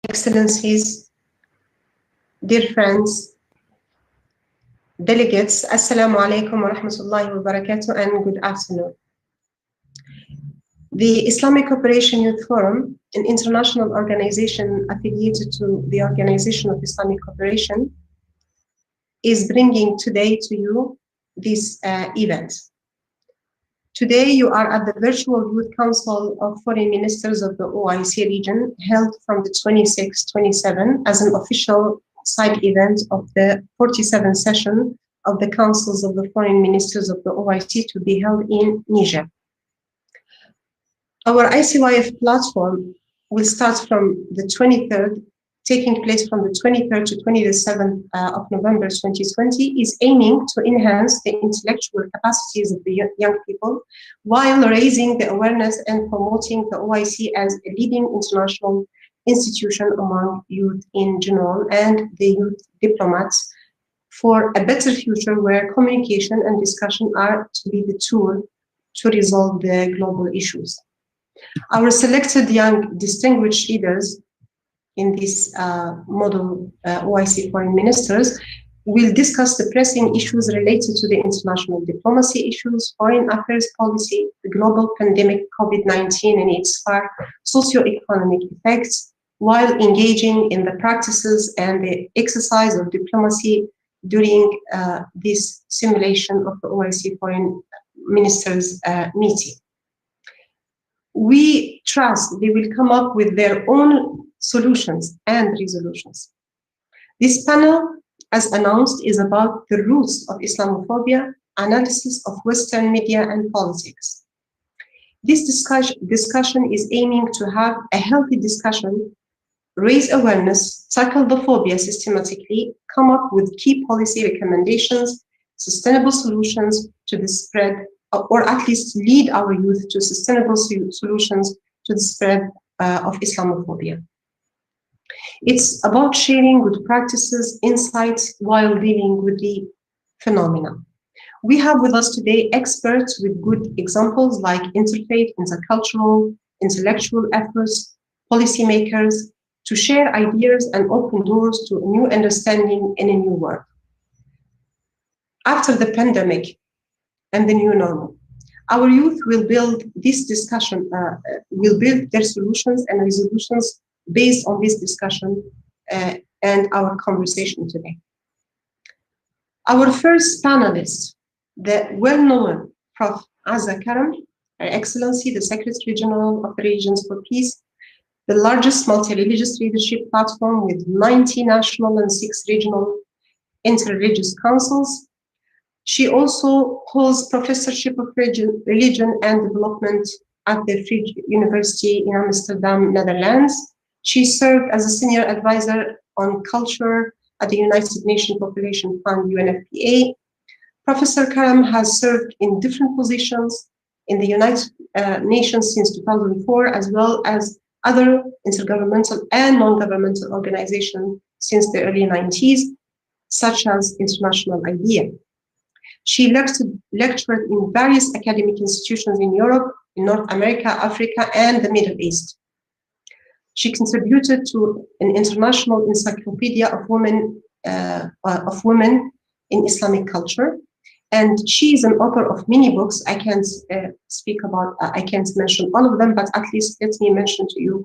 Excellencies, dear friends, delegates, Assalamu alaikum wa rahmatullahi wa barakatuh, and good afternoon. The Islamic Cooperation Youth Forum, an international organization affiliated to the Organization of Islamic Cooperation, is bringing today to you this event. Today you are at the Virtual Youth Council of Foreign Ministers of the OIC region, held from the 26-27 as an official side event of the 47th session of the Councils of the Foreign Ministers of the OIC to be held in Niger. Our ICYF platform will start from the 23rd, taking place from the 23rd to 27th of November 2020, is aiming to enhance the intellectual capacities of the young people while raising the awareness and promoting the OIC as a leading international institution among youth in general and the youth diplomats for a better future where communication and discussion are to be the tool to resolve the global issues. Our selected young distinguished leaders in this model OIC foreign ministers will discuss the pressing issues related to the international diplomacy issues, foreign affairs policy, the global pandemic COVID-19 and its far socio-economic effects, while engaging in the practices and the exercise of diplomacy during this simulation of the OIC foreign ministers meeting. We trust they will come up with their own solutions and resolutions. This panel, as announced, is about the roots of Islamophobia, analysis of Western media and politics. This discussion is aiming to have a healthy discussion, raise awareness, tackle the phobia systematically, come up with key policy recommendations, sustainable solutions to the spread, or at least lead our youth to sustainable solutions to the spread of Islamophobia. It's about sharing good practices, insights, while dealing with the phenomena. We have with us today experts with good examples like interfaith, intercultural, intellectual efforts, policymakers, to share ideas and open doors to a new understanding in a new world. After the pandemic and the new normal, our youth will build this discussion, will build their solutions and resolutions based on this discussion and our conversation today. Our first panelist, the well-known Prof. Azza Karam, Her Excellency, the Secretary General of the Regions for Peace, the largest multi-religious leadership platform with 90 national and 6 regional inter-religious councils. She also holds Professorship of Religion and Development at the Free University in Amsterdam, Netherlands. She served as a senior advisor on culture at the United Nations Population Fund, UNFPA. Professor Karam has served in different positions in the United Nations since 2004, as well as other intergovernmental and non-governmental organizations since the early 90s, such as International IDEA. She lectured in various academic institutions in Europe, in North America, Africa, and the Middle East. She contributed to an international encyclopedia of women in Islamic culture, and she is an author of many books. I can't speak about, I can't mention all of them, but at least let me mention to you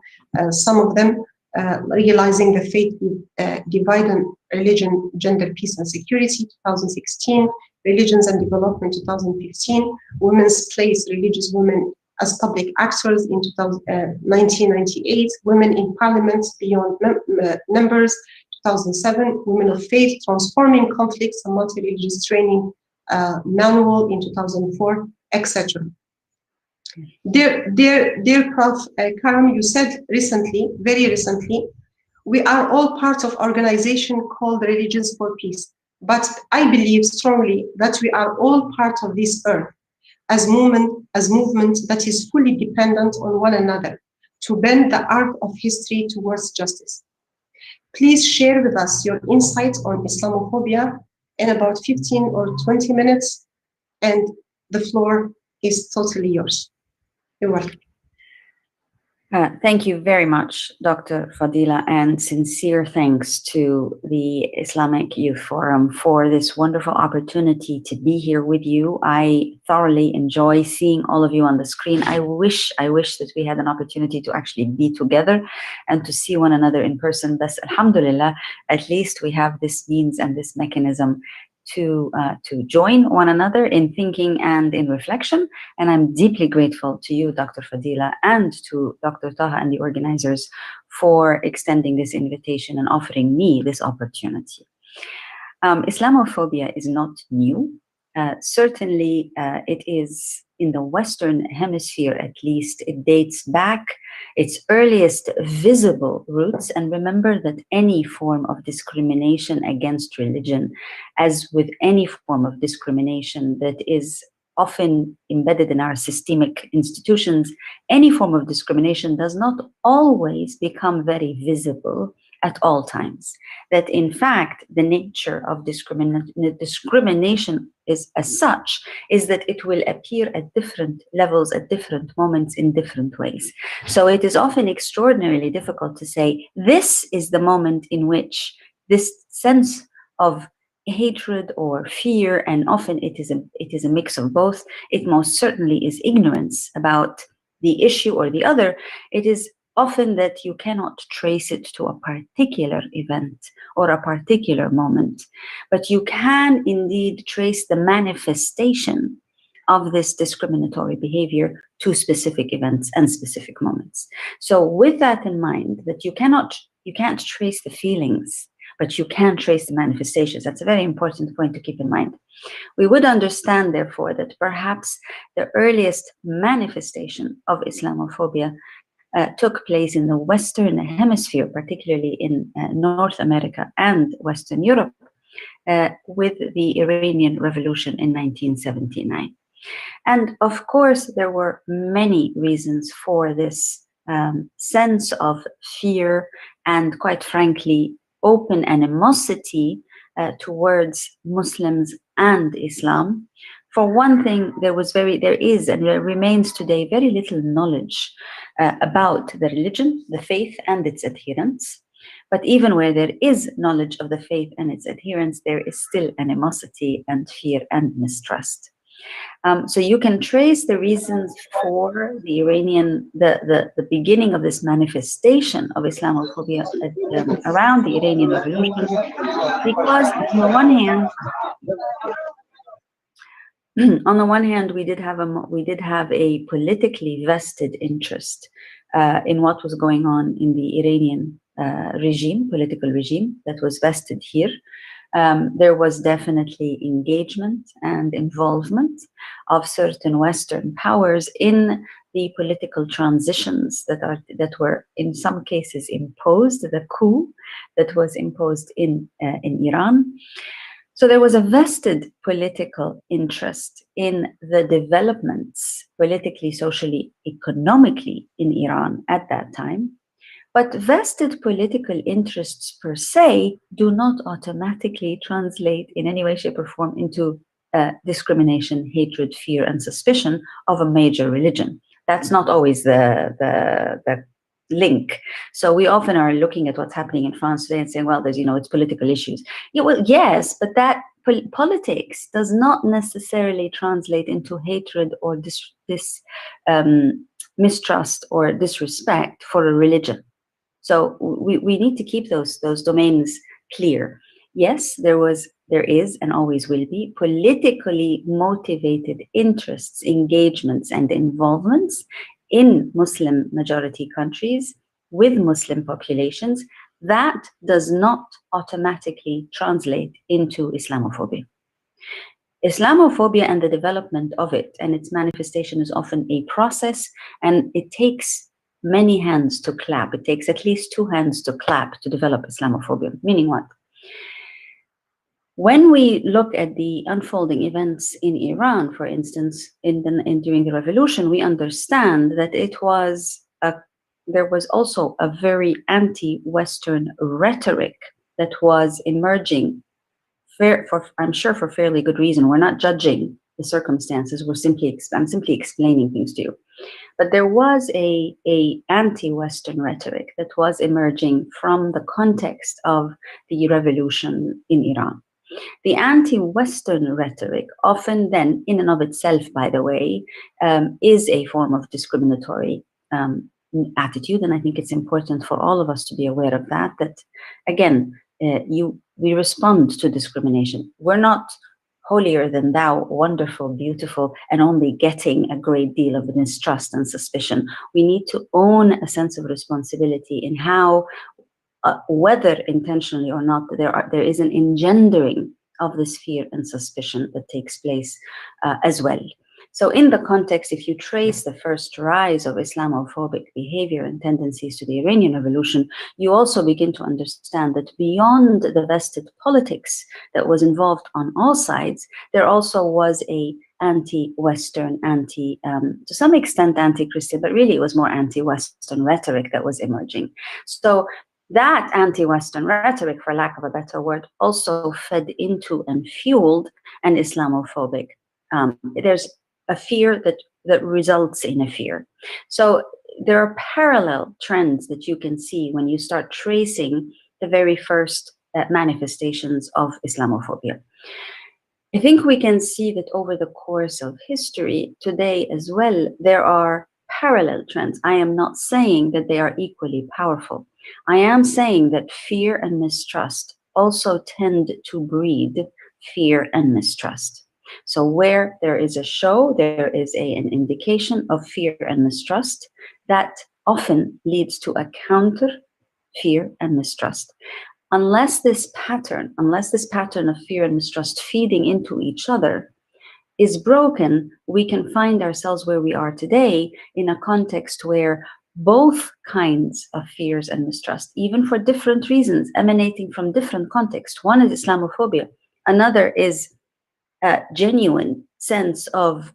some of them. Realizing the Faith Divide and Religion, Gender, Peace and Security, 2016, Religions and Development, 2015, Women's Place, Religious Women as Public Actors in 1998, Women in Parliament Beyond Numbers, 2007, Women of Faith, Transforming Conflicts and Multi-Religious Training Manual in 2004, etc. Dear Prof. Karam, you said recently, very recently, we are all part of an organization called Religions for Peace. But I believe strongly that we are all part of this earth as movement that is fully dependent on one another to bend the arc of history towards justice. Please share with us your insights on Islamophobia in about 15 or 20 minutes, and the floor is totally yours. You're welcome. Thank you very much, Dr. Fadila, and sincere thanks to the Islamic Youth Forum for this wonderful opportunity to be here with you. I thoroughly enjoy seeing all of you on the screen. I wish that we had an opportunity to actually be together and to see one another in person. But alhamdulillah, at least we have this means and this mechanism to join one another in thinking and in reflection. And I'm deeply grateful to you, Dr. Fadila, and to Dr. Taha and the organizers for extending this invitation and offering me this opportunity. Islamophobia is not new. Certainly, it is in the Western Hemisphere, at least. It dates back its earliest visible roots. And remember that any form of discrimination against religion, as with any form of discrimination that is often embedded in our systemic institutions, any form of discrimination does not always become very visible at all times. That in fact, the nature of discrimination is as such, is that it will appear at different levels, at different moments, in different ways. So it is often extraordinarily difficult to say, this is the moment in which this sense of hatred or fear, and often it is a mix of both. It most certainly is ignorance about the issue or the other. It is often that you cannot trace it to a particular event or a particular moment, but you can indeed trace the manifestation of this discriminatory behavior to specific events and specific moments. So with that in mind, that you can't trace the feelings, but you can trace the manifestations. That's a very important point to keep in mind. We would understand, therefore, that perhaps the earliest manifestation of Islamophobia took place in the Western Hemisphere, particularly in North America and Western Europe, with the Iranian Revolution in 1979. And of course, there were many reasons for this sense of fear and, quite frankly, open animosity towards Muslims and Islam. For one thing, there is and there remains today very little knowledge about the religion, the faith, and its adherents. But even where there is knowledge of the faith and its adherents, there is still animosity and fear and mistrust. So you can trace the reasons for the beginning of this manifestation of Islamophobia around the Iranian Revolution, because on the one hand, we did have a politically vested interest in what was going on in the Iranian political regime that was vested here. There was definitely engagement and involvement of certain Western powers in the political transitions that were in some cases imposed, the coup that was imposed in Iran. So there was a vested political interest in the developments politically, socially, economically in Iran at that time. But vested political interests per se do not automatically translate in any way, shape, or form into discrimination, hatred, fear, and suspicion of a major religion. That's not always the link. So we often are looking at what's happening in France today and saying, well, there's, it's political issues. Yeah, well, yes, but that politics does not necessarily translate into hatred or mistrust or disrespect for a religion. So we need to keep those domains clear. Yes, there is, and always will be politically motivated interests, engagements, and involvements in Muslim majority countries with Muslim populations. That does not automatically translate into Islamophobia. Islamophobia and the development of it and its manifestation is often a process, and it takes many hands to clap. It takes at least 2 hands to clap to develop Islamophobia. Meaning what? When we look at the unfolding events in Iran, for instance, during the revolution, we understand that there was also a very anti-Western rhetoric that was emerging. I'm sure for fairly good reason. We're not judging the circumstances. I'm simply explaining things to you. But there was a anti-Western rhetoric that was emerging from the context of the revolution in Iran. The anti-Western rhetoric, often then in and of itself, by the way, is a form of discriminatory attitude. And I think it's important for all of us to be aware of that, again, we respond to discrimination. We're not holier than thou, wonderful, beautiful, and only getting a great deal of mistrust and suspicion. We need to own a sense of responsibility in how, whether intentionally or not, there is an engendering of this fear and suspicion that takes place as well. So in the context, if you trace the first rise of Islamophobic behavior and tendencies to the Iranian Revolution, you also begin to understand that beyond the vested politics that was involved on all sides, there also was a anti-Western, to some extent anti-Christian, but really it was more anti-Western rhetoric that was emerging. So that anti-Western rhetoric, for lack of a better word, also fed into and fueled an Islamophobic. There's a fear that results in a fear. So there are parallel trends that you can see when you start tracing the very first manifestations of Islamophobia. I think we can see that over the course of history, today as well, there are parallel trends. I am not saying that they are equally powerful. I am saying that fear and mistrust also tend to breed fear and mistrust. So where there is a show, there is an indication of fear and mistrust that often leads to a counter fear and mistrust. Unless this pattern of fear and mistrust feeding into each other is broken, we can find ourselves where we are today in a context where both kinds of fears and mistrust, even for different reasons, emanating from different contexts. One is Islamophobia, another is a genuine sense of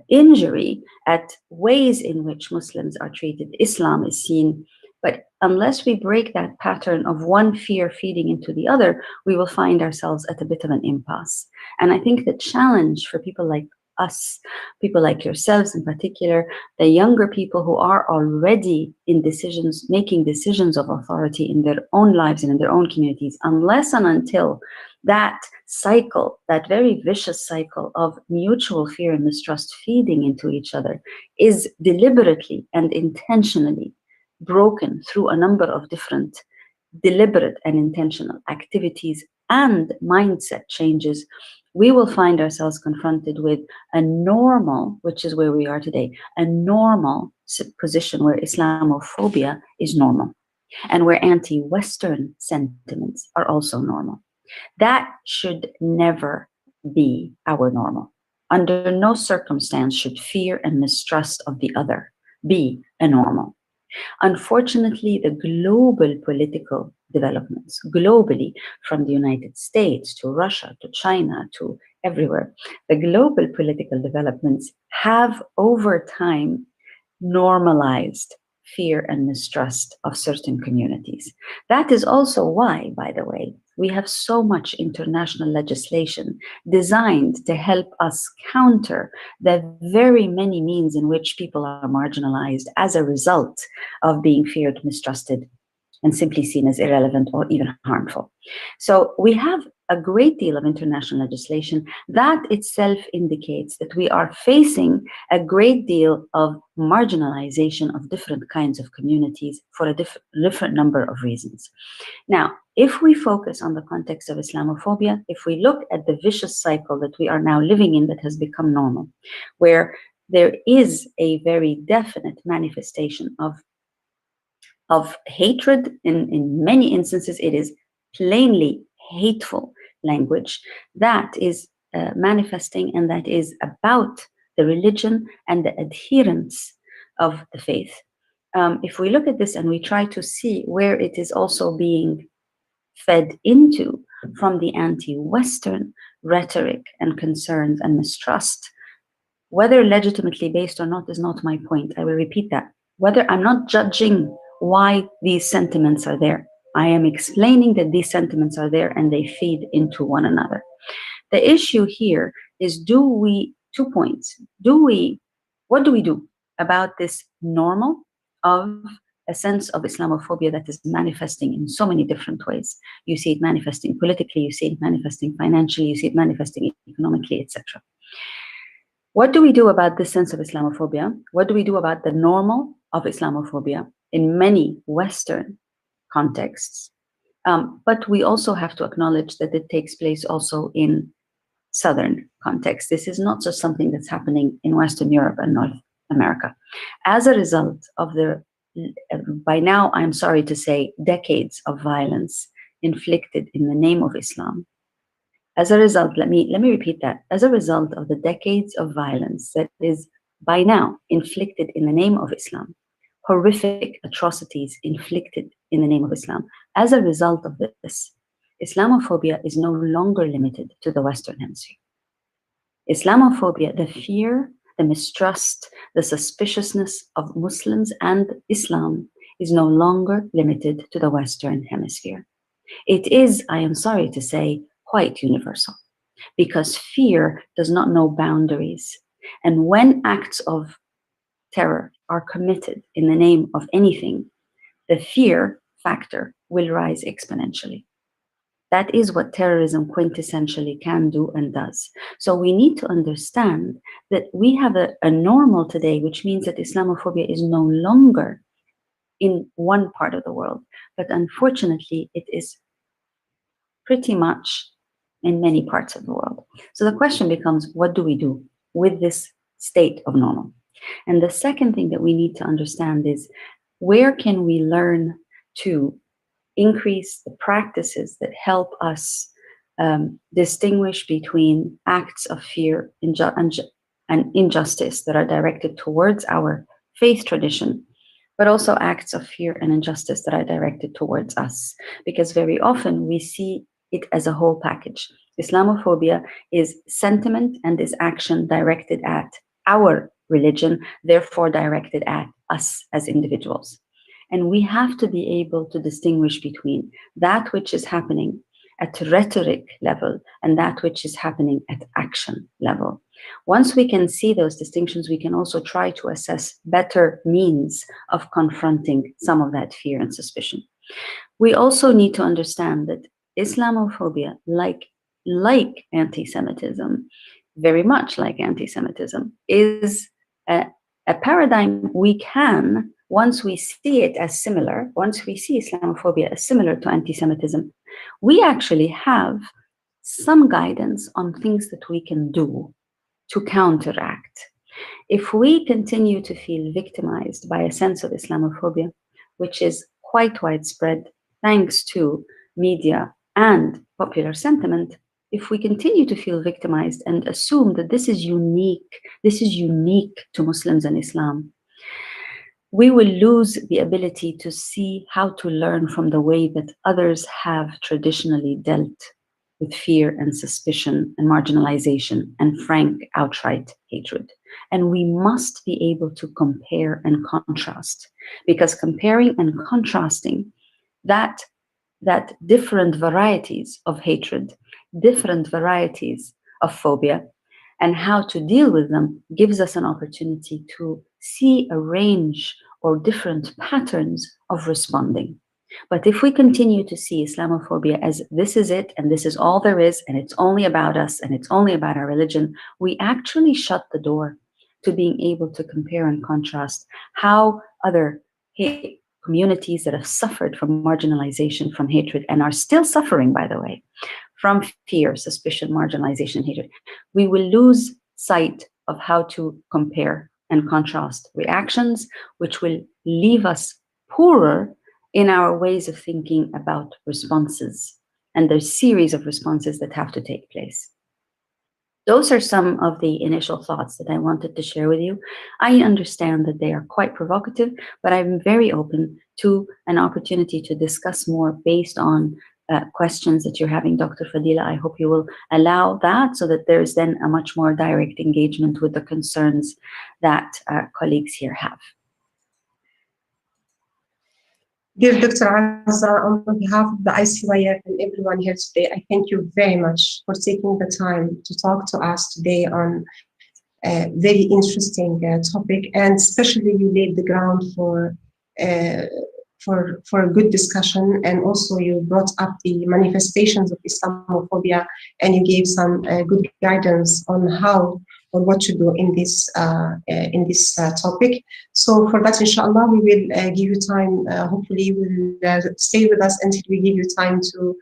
injury at ways in which Muslims are treated. Islam is seen, but unless we break that pattern of one fear feeding into the other, we will find ourselves at a bit of an impasse. And I think the challenge for people like us, people like yourselves in particular, the younger people who are already in making decisions of authority in their own lives and in their own communities, unless and until that cycle, that very vicious cycle of mutual fear and mistrust feeding into each other, is deliberately and intentionally broken through a number of different deliberate and intentional activities and mindset changes, we will find ourselves confronted with a normal, which is where we are today, a normal position where Islamophobia is normal and where anti-Western sentiments are also normal. That should never be our normal. Under no circumstance should fear and mistrust of the other be a normal. Unfortunately, the global political developments, globally, from the United States to Russia to China to everywhere, the global political developments have over time normalized fear and mistrust of certain communities. That is also why, by the way, we have so much international legislation designed to help us counter the very many means in which people are marginalized as a result of being feared, mistrusted, and simply seen as irrelevant or even harmful. So we have a great deal of international legislation that itself indicates that we are facing a great deal of marginalization of different kinds of communities for a different number of reasons. Now, if we focus on the context of Islamophobia, if we look at the vicious cycle that we are now living in that has become normal, where there is a very definite manifestation of hatred, in many instances it is plainly hateful language that is manifesting, and that is about the religion and the adherence of the faith. If we look at this and we try to see where it is also being fed into from the anti-Western rhetoric and concerns and mistrust, whether legitimately based or not is not my point. I will repeat that. Whether I'm not judging why these sentiments are there. I am explaining that these sentiments are there and they feed into one another. The issue here is, 2 points. What do we do? about this normal of a sense of Islamophobia that is manifesting in so many different ways. You see it manifesting politically, you see it manifesting financially, you see it manifesting economically, etc. What do we do about this sense of Islamophobia? What do we do about the normal of Islamophobia in many Western contexts? But we also have to acknowledge that it takes place also in Southern contexts. This is not just something that's happening in Western Europe and North America. As a result of the, by now, I'm sorry to say, decades of violence inflicted in the name of Islam. As a result, let me repeat that. As a result of the decades of violence that is by now inflicted in the name of Islam, horrific atrocities inflicted in the name of Islam, as a result of this, Islamophobia is no longer limited to the Western Hemisphere. Islamophobia, the fear, the mistrust, the suspiciousness of Muslims and Islam is no longer limited to the Western Hemisphere. It is, I am sorry to say, quite universal, because fear does not know boundaries. And when acts of terror are committed in the name of anything, the fear factor will rise exponentially. That is what terrorism quintessentially can do and does. So we need to understand that we have a normal today, which means that Islamophobia is no longer in one part of the world, but unfortunately it is pretty much in many parts of the world. So the question becomes, what do we do with this state of normal? And the second thing that we need to understand is, where can we learn to increase the practices that help us distinguish between acts of fear and injustice that are directed towards our faith tradition, but also acts of fear and injustice that are directed towards us? Because very often we see it as a whole package. Islamophobia is sentiment and is action directed at our religion, therefore directed at us as individuals. And we have to be able to distinguish between that which is happening at rhetoric level and that which is happening at action level. Once we can see those distinctions, we can also try to assess better means of confronting some of that fear and suspicion. We also need to understand that Islamophobia, like anti-Semitism, very much like anti-Semitism, is a paradigm we can, once we see it as similar, once we see Islamophobia as similar to anti-Semitism, we actually have some guidance on things that we can do to counteract. If we continue to feel victimized by a sense of Islamophobia, which is quite widespread thanks to media and popular sentiment, if we continue to feel victimized and assume that this is unique to Muslims and Islam, we will lose the ability to see how to learn from the way that others have traditionally dealt with fear and suspicion and marginalization and frank, outright hatred. And we must be able to compare and contrast, because comparing and contrasting that different varieties of hatred, different varieties of phobia, and how to deal with them gives us an opportunity to see a range or different patterns of responding. But if we continue to see Islamophobia as this is it, and this is all there is, and it's only about us, and it's only about our religion, we actually shut the door to being able to compare and contrast how other communities that have suffered from marginalization, from hatred, and are still suffering, by the way, from fear, suspicion, marginalization, hatred, we will lose sight of how to compare and contrast reactions, which will leave us poorer in our ways of thinking about responses and the series of responses that have to take place. Those are some of the initial thoughts that I wanted to share with you. I understand that they are quite provocative, but I'm very open to an opportunity to discuss more based on questions that you're having, Dr. Fadila. I hope you will allow that so that there's then a much more direct engagement with the concerns that colleagues here have. Dear Dr. Azza, on behalf of the ICYF and everyone here today, I thank you very much for taking the time to talk to us today on very interesting topic, and especially you laid the ground for a good discussion, and also you brought up the manifestations of Islamophobia, and you gave some good guidance on how or what to do in this topic. So for that, inshallah, we will give you time. Hopefully, you will stay with us until we give you time to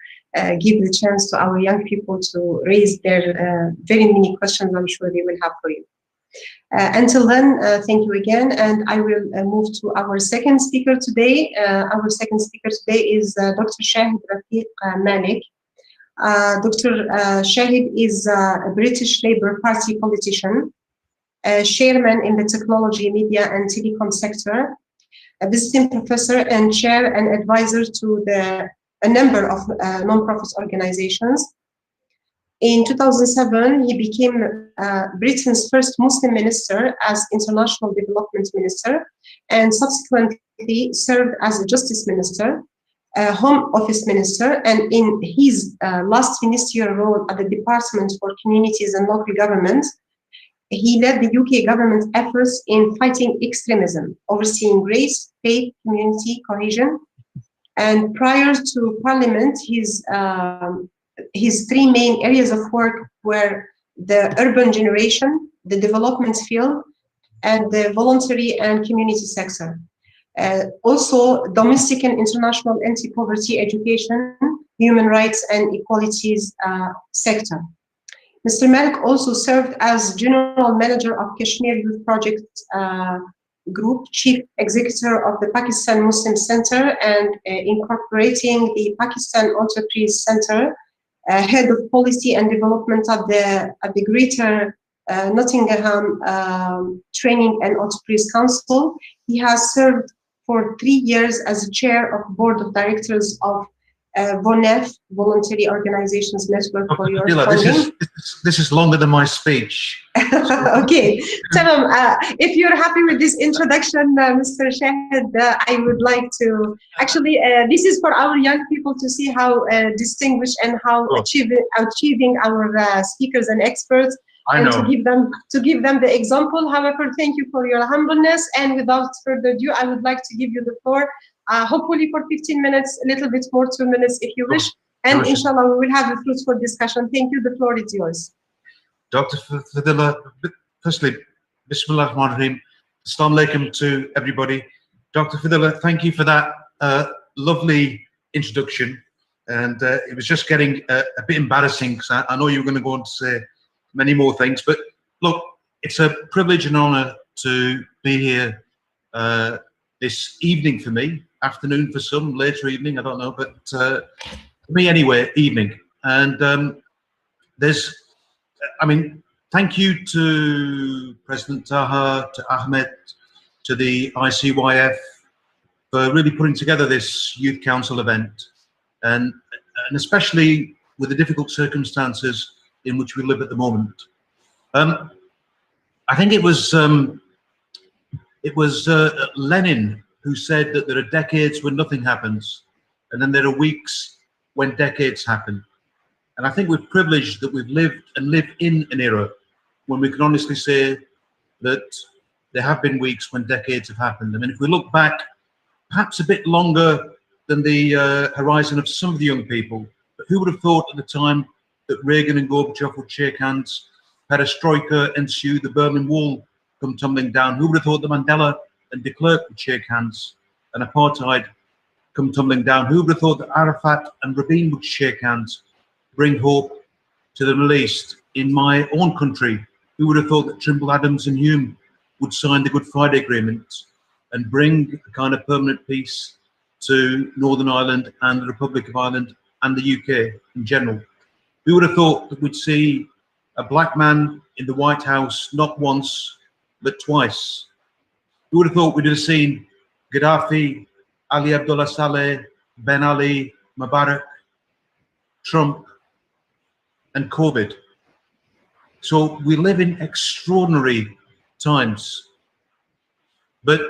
give the chance to our young people to raise their very many questions I'm sure they will have for you. Until then, thank you again, and I will move to our second speaker today. Our second speaker today is Dr. Shahid Rafiq Malik. Dr. Shahid is a British Labour Party politician, chairman in the technology, media and telecom sector, a visiting professor and chair and advisor to a number of non-profit organizations. In 2007, he became Britain's first Muslim minister as International Development Minister, and subsequently served as a Justice Minister, Home Office Minister, and in his last ministerial role at the Department for Communities and Local Government, he led the UK government's efforts in fighting extremism, overseeing race, faith, community cohesion. And prior to Parliament, his three main areas of work were the urban generation, the development field, and the voluntary and community sector. Also, domestic and international anti-poverty education, human rights and equalities sector. Mr. Malik also served as General Manager of Kashmir Youth Project Group, Chief Executive of the Pakistan Muslim Center, and incorporating the Pakistan Enterprise Center, Head of Policy and Development at the Greater Nottingham Training and Enterprise Council. He has served for 3 years as Chair of Board of Directors of VONEF, Voluntary Organizations Network for Your Funding. This is longer than my speech. Okay, Tamam, if you're happy with this introduction, Mr. Shahid, I would like to, actually, this is for our young people to see how distinguished and how achieving our speakers and experts, and to give them the example. However, thank you for your humbleness, and without further ado, I would like to give you the floor, hopefully for 15 minutes, a little bit more, 2 minutes if you wish, and inshallah we will have a fruitful discussion. Thank you, the floor is yours. Dr. Fadila, firstly, Bismillah ar-Rahman ar-Rahim, Assalamu alaikum to everybody. Dr. Fadila, thank you for that lovely introduction, and it was just getting a bit embarrassing because I know you were going to go on to say many more things, but look, it's a privilege and honor to be here this evening for me, afternoon for some, later evening, I don't know, but for me anyway, evening. And thank you to President Taha, to Ahmed, to the ICYF for really putting together this Youth Council event, and especially with the difficult circumstances in which we live at the moment. I think it was Lenin who said that there are decades when nothing happens, and then there are weeks when decades happen. And I think we're privileged that we've lived and live in an era when we can honestly say that there have been weeks when decades have happened. I mean, if we look back perhaps a bit longer than the horizon of some of the young people, but who would have thought at the time that Reagan and Gorbachev would shake hands, perestroika ensue, the Berlin Wall come tumbling down? Who would have thought that Mandela and de Klerk would shake hands and apartheid come tumbling down? Who would have thought that Arafat and Rabin would shake hands, bring hope to the Middle East? In my own country, who would have thought that Trimble, Adams and Hume would sign the Good Friday Agreement and bring a kind of permanent peace to Northern Ireland and the Republic of Ireland and the UK in general? Who would have thought that we'd see a black man in the White House not once, but twice? Who would have thought we'd have seen Gaddafi, Ali Abdullah Saleh, Ben Ali, Mubarak, Trump, and COVID? So we live in extraordinary times, but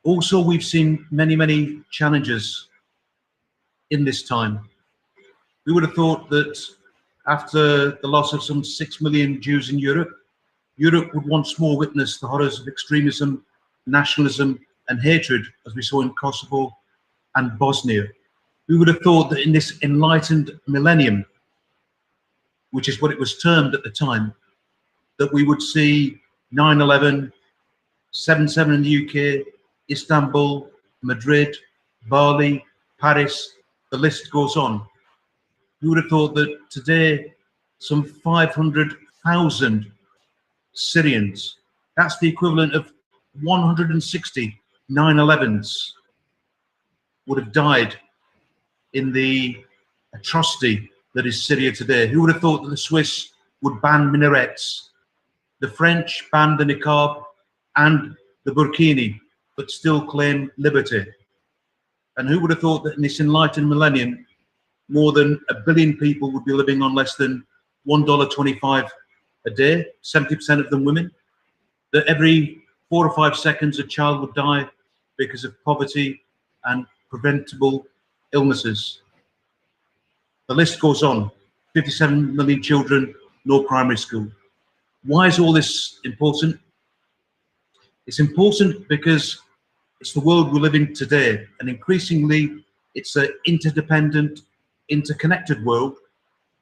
also we've seen many, many challenges in this time. We would have thought that after the loss of some 6 million Jews in Europe, Europe would once more witness the horrors of extremism, nationalism, and hatred, as we saw in Kosovo and Bosnia. Who would have thought that in this enlightened millennium, which is what it was termed at the time, that we would see 9/11, 7/7 in the UK, Istanbul, Madrid, Bali, Paris, the list goes on. Who would have thought that today some 500,000 Syrians, that's the equivalent of 160 9/11s, would have died in the atrocity that is Syria today? Who would have thought that the Swiss would ban minarets, the French banned the niqab and the burkini, but still claim liberty? And who would have thought that in this enlightened millennium, more than 1 billion people would be living on less than $1.25 a day, 70% of them women, that every 4 or 5 seconds a child would die because of poverty and preventable illnesses. The list goes on. 57 million children, no primary school. Why is all this important? It's important because it's the world we live in today, and increasingly it's an interdependent, interconnected world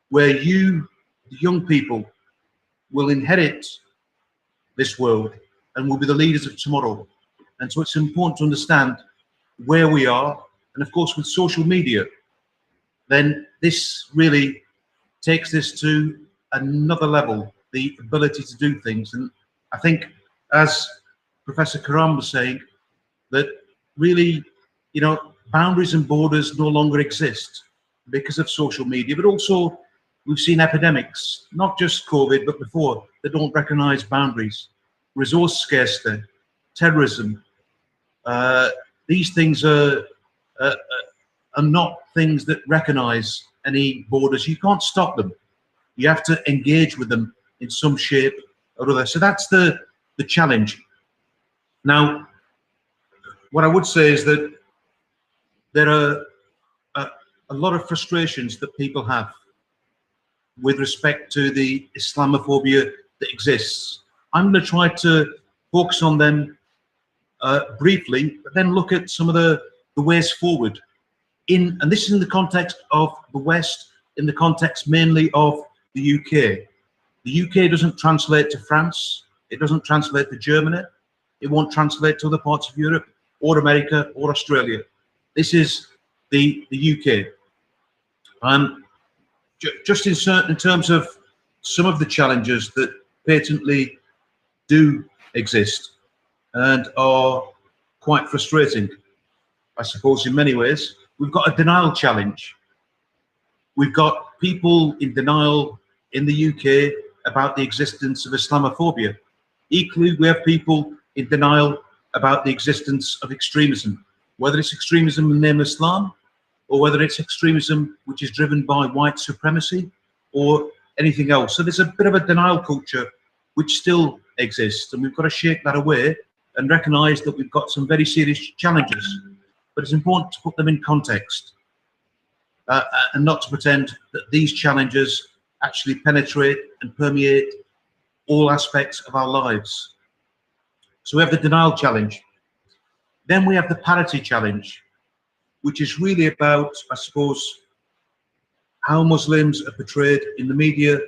where you, the young people, will inherit this world and will be the leaders of tomorrow. And so it's important to understand where we are. And of course, with social media, then this really takes this to another level, the ability to do things. And I think, as Professor Karam was saying, that really, you know, boundaries and borders no longer exist because of social media, but also we've seen epidemics, not just COVID, but before, that don't recognize boundaries, resource scarcity, terrorism. These things are not things that recognize any borders. You can't stop them. You have to engage with them in some shape or other. So that's the challenge. Now, what I would say is that there are a lot of frustrations that people have with respect to the Islamophobia that exists. I'm going to try to focus on them briefly, but then look at some of the ways forward. And this is in the context of the West, in the context mainly of the UK. The UK doesn't translate to France, it doesn't translate to Germany, it won't translate to other parts of Europe, or America, or Australia. This is the UK. Just in terms of some of the challenges that patently do exist and are quite frustrating, I suppose, in many ways. We've got a denial challenge. We've got people in denial in the UK about the existence of Islamophobia. Equally, we have people in denial about the existence of extremism, whether it's extremism in the name of Islam, or whether it's extremism which is driven by white supremacy or anything else. So there's a bit of a denial culture which still exists, and we've got to shake that away and recognise that we've got some very serious challenges. But it's important to put them in context and not to pretend that these challenges actually penetrate and permeate all aspects of our lives. So we have the denial challenge. Then we have the parity challenge, which is really about, I suppose, how Muslims are portrayed in the media,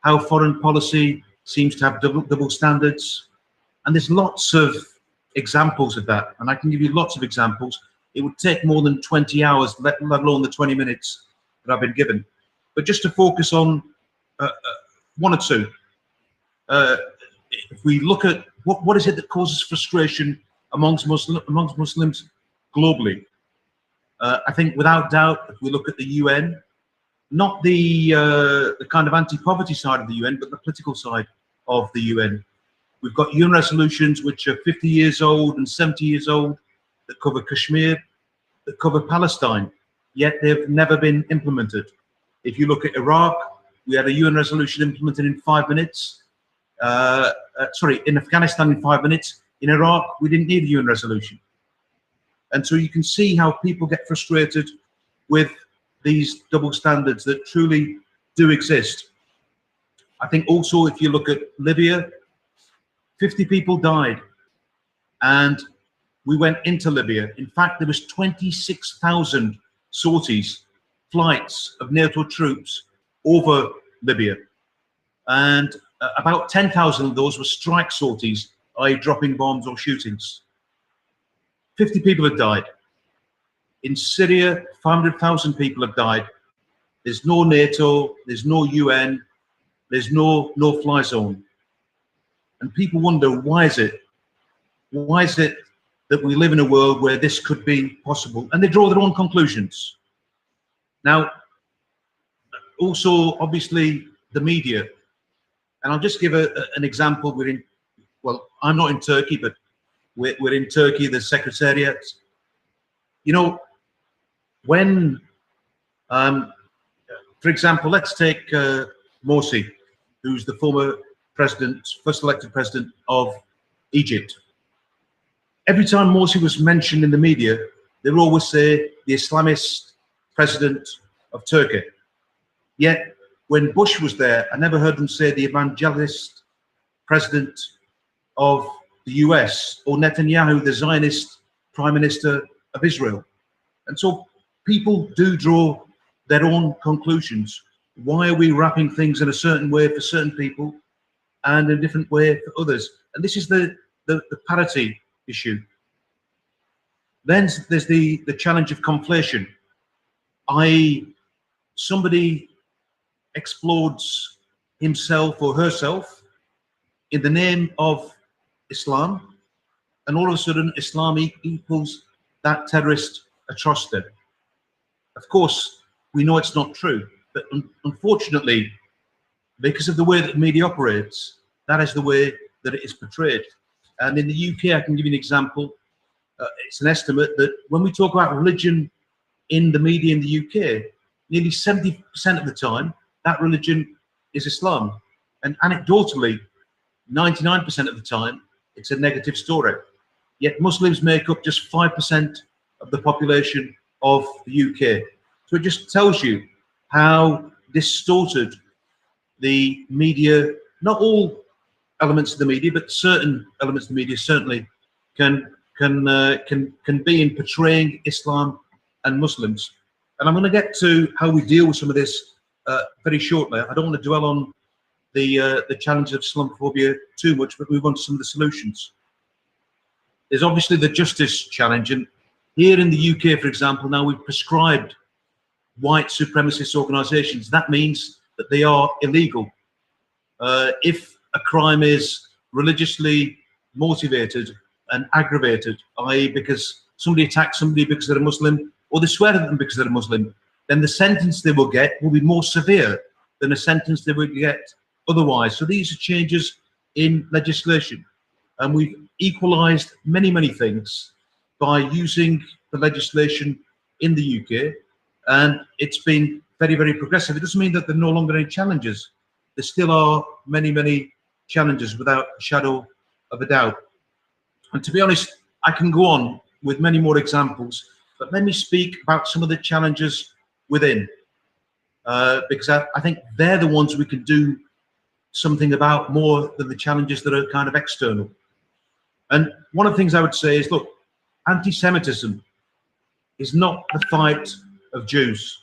how foreign policy seems to have double standards. And there's lots of examples of that. And I can give you lots of examples. It would take more than 20 hours, let alone the 20 minutes that I've been given. But just to focus on one or two, if we look at what is it that causes frustration amongst Muslims globally, I think without doubt, if we look at the UN, not the kind of anti-poverty side of the UN, but the political side of the UN. We've got UN resolutions which are 50 years old and 70 years old that cover Kashmir, that cover Palestine, yet they've never been implemented. If you look at Iraq, we had a UN resolution implemented in 5 minutes. In Afghanistan in 5 minutes. In Iraq, we didn't need a UN resolution. And so you can see how people get frustrated with these double standards that truly do exist. I think also if you look at Libya, 50 people died, and we went into Libya. In fact, there was 26,000 sorties, flights of NATO troops over Libya. And about 10,000 of those were strike sorties, i.e. dropping bombs or shootings. 50 people have died. In Syria, 500,000 people have died. There's no NATO, there's no UN, there's no no-fly zone. And people wonder, why is it? Why is it that we live in a world where this could be possible? And they draw their own conclusions. Now, also, obviously, the media. And I'll just give an example. Well, I'm not in Turkey, but we're in Turkey, the Secretariat. You know, when, for example, let's take Morsi, who's the former president, first elected president of Egypt. Every time Morsi was mentioned in the media, they would always say the Islamist president of Turkey. Yet, when Bush was there, I never heard them say the evangelist president of the US, or Netanyahu, the Zionist prime minister of Israel. And so people do draw their own conclusions. Why are we wrapping things in a certain way for certain people and a different way for others? And this is the parity issue. Then there's the challenge of conflation, i.e. somebody explodes himself or herself in the name of Islam, and all of a sudden Islam equals that terrorist atrocity. Of course, we know it's not true, but unfortunately, because of the way that the media operates, that is the way that it is portrayed. And in the UK, I can give you an example. It's an estimate that when we talk about religion in the media in the UK, nearly 70% of the time, that religion is Islam. And anecdotally, 99% of the time, it's a negative story. Yet Muslims make up just 5% of the population of the UK. So it just tells you how distorted the media, not all elements of the media, but certain elements of the media certainly can be in portraying Islam and Muslims. And I'm going to get to how we deal with some of this very shortly. I don't want to dwell on the challenge of Islamophobia too much, but move on to some of the solutions. There's obviously the justice challenge, and here in the UK, for example, now we've prescribed white supremacist organisations. That means that they are illegal. If a crime is religiously motivated and aggravated, i.e. because somebody attacks somebody because they're a Muslim, or they swear at them because they're a Muslim, then the sentence they will get will be more severe than a sentence they would get otherwise. So these are changes in legislation. And we've equalised many, many things by using the legislation in the UK. And it's been very, very progressive. It doesn't mean that there are no longer any challenges. There still are many, many challenges without a shadow of a doubt. And to be honest, I can go on with many more examples, but let me speak about some of the challenges within, because I think they're the ones we can do something about more than the challenges that are kind of external. And one of the things I would say is, look, anti-Semitism is not the fight of Jews.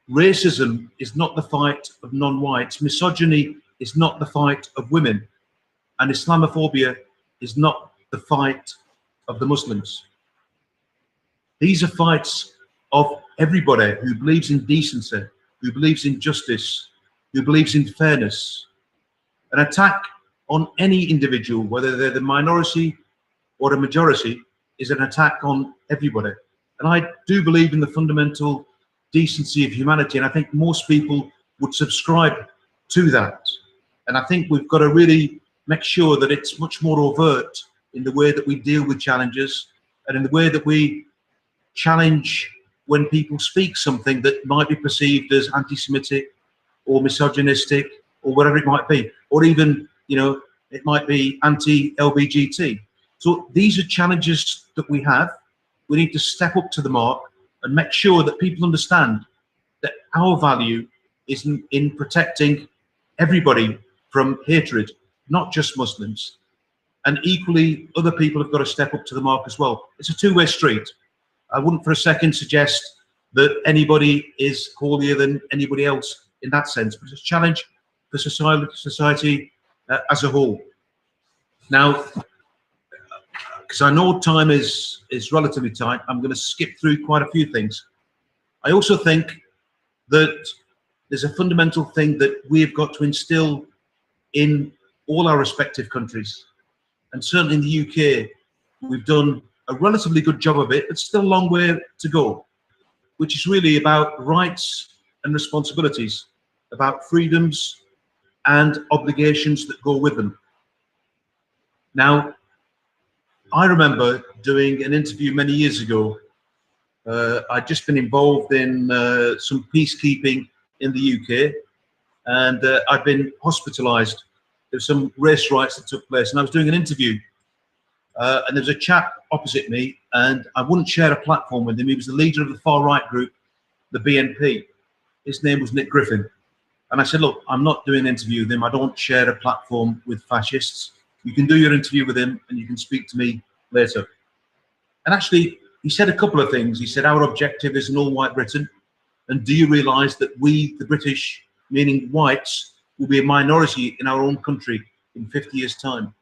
Racism is not the fight of non-whites. Misogyny is not the fight of women. And Islamophobia is not the fight of the Muslims. These are fights of everybody who believes in decency, who believes in justice, who believes in fairness. An attack on any individual, whether they're the minority or a majority, is an attack on everybody. And I do believe in the fundamental decency of humanity, and I think most people would subscribe to that. And I think we've got to really make sure that it's much more overt in the way that we deal with challenges, and in the way that we challenge when people speak something that might be perceived as anti-Semitic or misogynistic or whatever it might be, or even, you know, it might be anti-LGBT. So these are challenges that we have. We need to step up to the mark and make sure that people understand that our value is in protecting everybody from hatred, not just Muslims. and equally other people have got to step up to the mark as well. It's a two-way street. I wouldn't for a second suggest that anybody is holier than anybody else in that sense, but it's a challenge for society as a whole. Now, because I know time is relatively tight, I'm going to skip through quite a few things. I also think that there's a fundamental thing that we've got to instill in all our respective countries. And certainly in the UK, we've done a relatively good job of it, but still a long way to go, which is really about rights and responsibilities, about freedoms and obligations that go with them. Now, I remember doing an interview many years ago. I'd just been involved in some peacekeeping in the UK, and I'd been hospitalised. There were some race riots that took place, and I was doing an interview, and there was a chap opposite me, and I wouldn't share a platform with him. He was the leader of the far-right group, the BNP. His name was Nick Griffin. And I said, look, I'm not doing an interview with him. I don't share a platform with fascists. You can do your interview with him, and you can speak to me later. And actually, he said a couple of things. He said, our objective is an all-white Britain. And do you realise that we, the British, meaning whites, will be a minority in our own country in 50 years' time?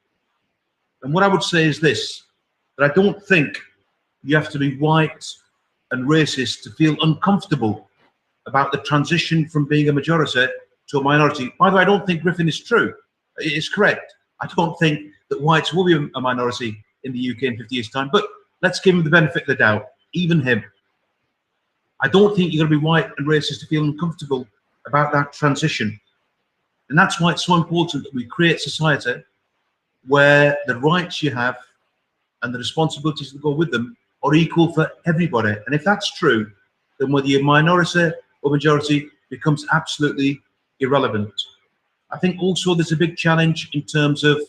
And what I would say is this, that I don't think you have to be white and racist to feel uncomfortable about the transition from being a majority to a minority. By the way, I don't think Griffin is true. It is correct. I don't think that whites will be a minority in the UK in 50 years' time, but let's give him the benefit of the doubt, even him. I don't think you're going to be white and racist to feel uncomfortable about that transition. And that's why it's so important that we create society where the rights you have and the responsibilities that go with them are equal for everybody. And if that's true, then whether you're minority or majority becomes absolutely irrelevant. I think also there's a big challenge in terms of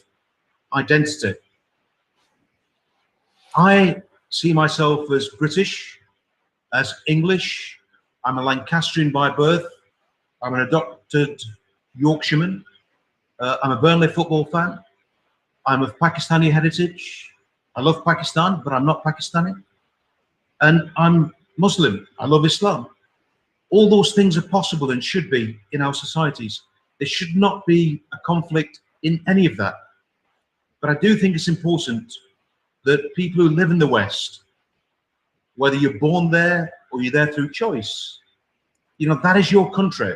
identity. I see myself as British, as English. I'm a Lancastrian by birth. I'm an adopted Yorkshireman. I'm a Burnley football fan. I'm of Pakistani heritage. I love Pakistan, but I'm not Pakistani. And I'm Muslim. I love Islam. All those things are possible and should be in our societies. There should not be a conflict in any of that. But I do think it's important that people who live in the West, whether you're born there or you're there through choice, you know, that is your country.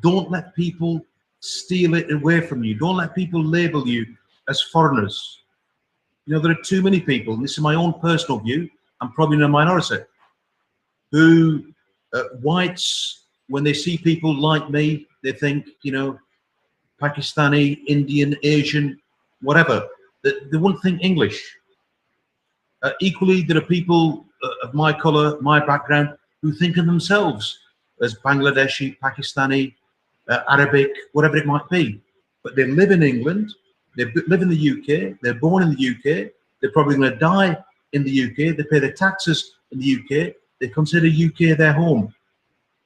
Don't let people steal it away from you. Don't let people label you as foreigners. You know, there are too many people, and this is my own personal view, I'm probably in a minority, who whites, when they see people like me, they think, you know, Pakistani, Indian, Asian, whatever, they wouldn't think English. Equally, there are people of my colour, my background, who think of themselves as Bangladeshi, Pakistani, Arabic, whatever it might be. But they live in England, they live in the UK, they're born in the UK, they're probably going to die in the UK, they pay their taxes in the UK, they consider UK their home.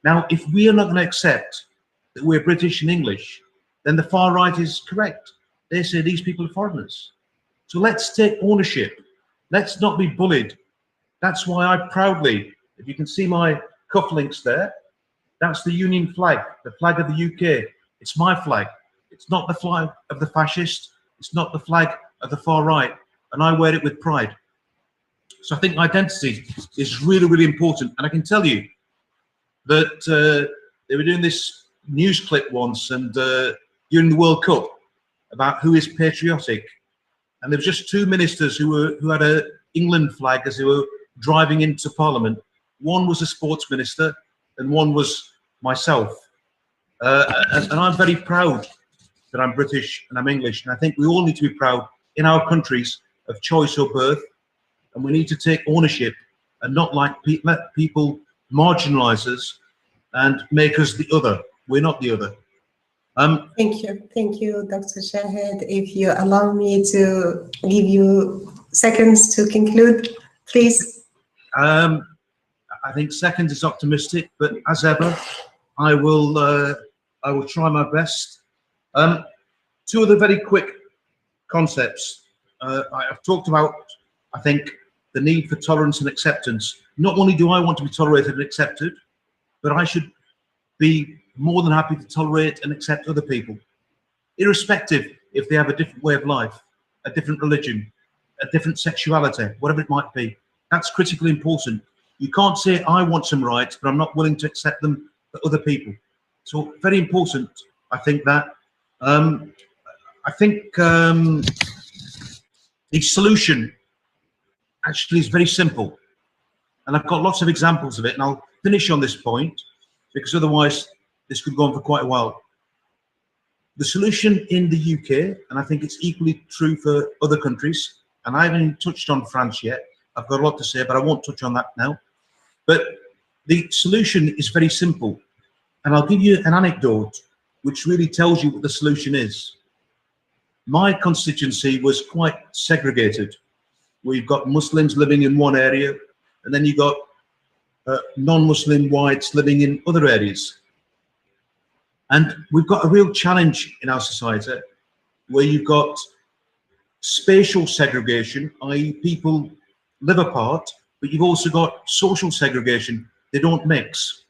Now, if we are not going to accept that we're British and English, then the far right is correct. They say these people are foreigners. So let's take ownership. Let's not be bullied. That's why I proudly, if you can see my cufflinks there, that's the Union flag, the flag of the UK. It's my flag. It's not the flag of the fascist. It's not the flag of the far right. And I wear it with pride. So I think identity is really, really important. And I can tell you that they were doing this news clip once and during the World Cup about who is patriotic. And there was just two ministers who had a England flag as they were driving into Parliament. One was a sports minister and one was myself. And I'm very proud that I'm British and I'm English. And I think we all need to be proud in our countries of choice or birth. And we need to take ownership and not let people marginalise us and make us the other. We're not the other. Thank you, Dr. Shahid. If you allow me to give you seconds to conclude, please. I think seconds is optimistic, but as ever, I will try my best. Two other very quick concepts. I've talked about, I think, the need for tolerance and acceptance. Not only do I want to be tolerated and accepted, but I should be more than happy to tolerate and accept other people, irrespective if they have a different way of life, a different religion, a different sexuality, whatever it might be. That's critically important. You can't say I want some rights, but I'm not willing to accept them for other people. So very important, I think that. I think the solution actually is very simple. And I've got lots of examples of it, and I'll finish on this point, because otherwise this could go on for quite a while. The solution in the UK, and I think it's equally true for other countries, and I haven't touched on France yet. I've got a lot to say, but I won't touch on that now. But the solution is very simple. And I'll give you an anecdote which really tells you what the solution is. My constituency was quite segregated. We've got Muslims living in one area, and then you've got non-Muslim whites living in other areas. And we've got a real challenge in our society where you've got spatial segregation, i.e. people live apart, but you've also got social segregation. They don't mix.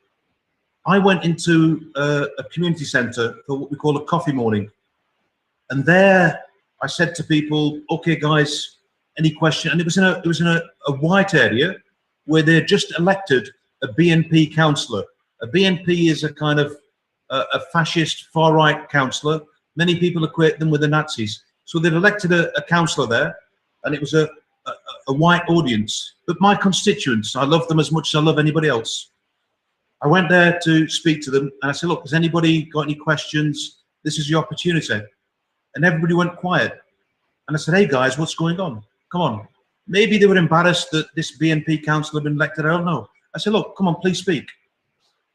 I went into a community centre for what we call a coffee morning. And there I said to people, okay guys, any question? And it was in a white area where they just elected a BNP councillor. A BNP is a kind of a fascist far-right councillor. Many people equate them with the Nazis. So they'd elected a councillor there, and it was a white audience. But my constituents, I love them as much as I love anybody else. I went there to speak to them, and I said, look, has anybody got any questions? This is your opportunity. And everybody went quiet. And I said, hey guys, what's going on? Come on. Maybe they were embarrassed that this BNP council had been elected, I don't know. I said, look, come on, please speak.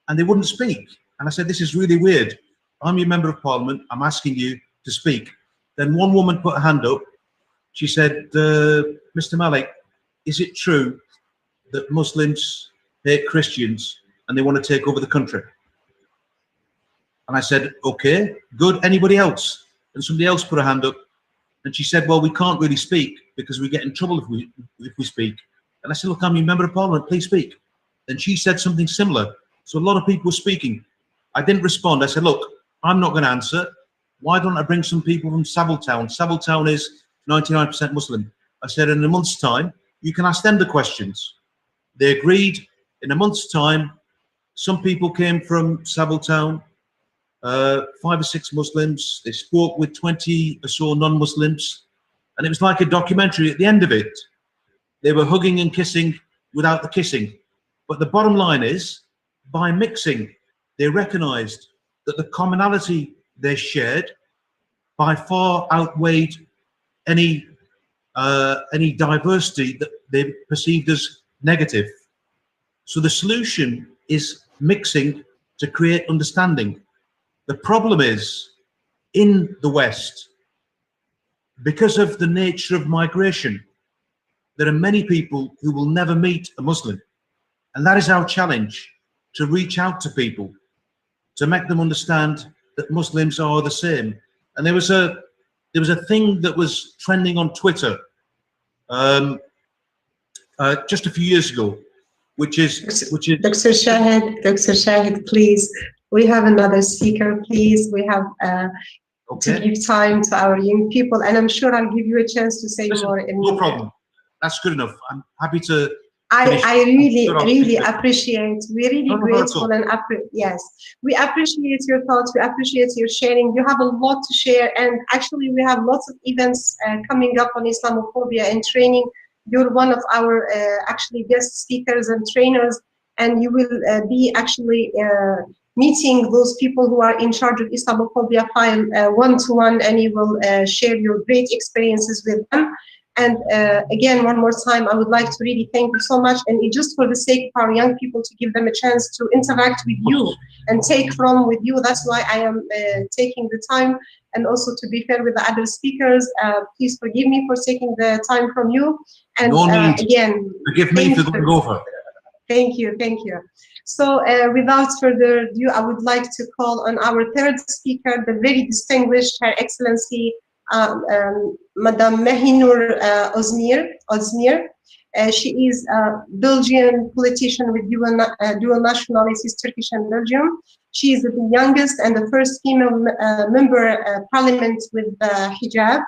And they wouldn't speak. And I said, this is really weird. I'm your member of parliament, I'm asking you to speak. Then one woman put her hand up. She said, Mr. Malik, is it true that Muslims hate Christians and they want to take over the country? And I said, okay, good. Anybody else? And somebody else put a hand up, and she said, well, we can't really speak because we get in trouble if we speak. And I said, look, I'm your member of parliament, please speak. And she said something similar. So a lot of people were speaking. I didn't respond. I said, look, I'm not going to answer. Why don't I bring some people from Savile-town? Savile-town is 99% Muslim. I said, in a month's time, you can ask them the questions. They agreed. In a month's time, some people came from Savile-town, 5 or 6 Muslims. They spoke with 20 or so non-Muslims. And it was like a documentary. At the end of it, they were hugging and kissing without the kissing. But the bottom line is, by mixing, they recognized that the commonality they shared by far outweighed any diversity that they perceived as negative. So the solution is mixing to create understanding. The problem is, in the West, because of the nature of migration, there are many people who will never meet a Muslim. And that is our challenge, to reach out to people, to make them understand that Muslims are the same. And there was a thing that was trending on Twitter just a few years ago, which is Dr. Shahid, please. We have another speaker, please. We have to give time to our young people, and I'm sure I'll give you a chance to say more. No problem. That's good enough. I'm happy to. I really appreciate. We're really grateful and yes, we appreciate your thoughts. We appreciate your sharing. You have a lot to share, and actually, we have lots of events coming up on Islamophobia and training. You're one of our actually guest speakers and trainers, and you will be actually meeting those people who are in charge of Islamophobia file one-to-one, and you will share your great experiences with them. And again, one more time, I would like to really thank you so much. And just for the sake of our young people, to give them a chance to interact with you and take from with you. That's why I am taking the time. And also, to be fair with the other speakers, please forgive me for taking the time from you. And again, forgive me for going over. Thank you, thank you. So without further ado, I would like to call on our third speaker, the very distinguished Her Excellency Madame Mahinur Ozmir. She is a Belgian politician with dual nationalities, Turkish and Belgium. She is the youngest and the first female member parliament with hijab.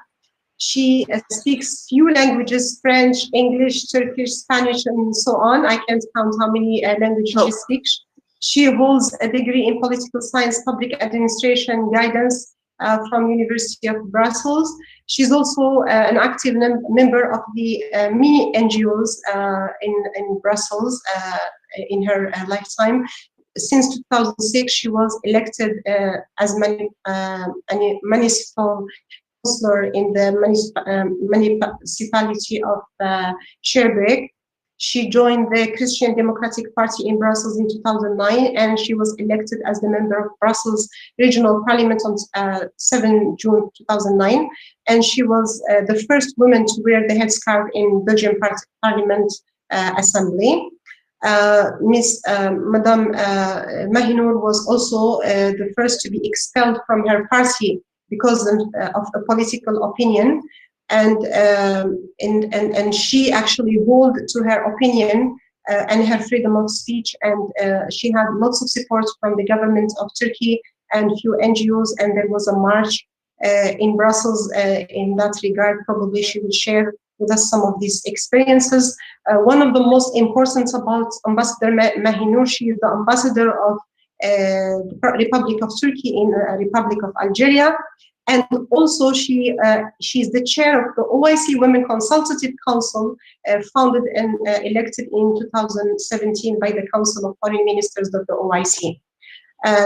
She speaks few languages: French, English, Turkish, Spanish, and so on. I can't count how many languages she speaks. She holds a degree in political science, public administration, guidance from University of Brussels. She's also an active member of the many NGOs in Brussels in her lifetime. Since 2006, she was elected as municipal councillor in the municipality of Schaerbeek. She joined the Christian Democratic Party in Brussels in 2009, and she was elected as the member of Brussels Regional Parliament on 7 June 2009. And she was the first woman to wear the headscarf in Belgian Parliament Assembly. Madame Mahinur was also the first to be expelled from her party because of a political opinion, and she actually held to her opinion and her freedom of speech, and she had lots of support from the government of Turkey and few NGOs, and there was a march in Brussels in that regard. Probably she will share with us some of these experiences. One of the most important about Ambassador Mahinur, she is the ambassador of the Republic of Turkey in Republic of Algeria. And also she is the chair of the OIC Women Consultative Council, founded and elected in 2017 by the Council of Foreign Ministers of the OIC.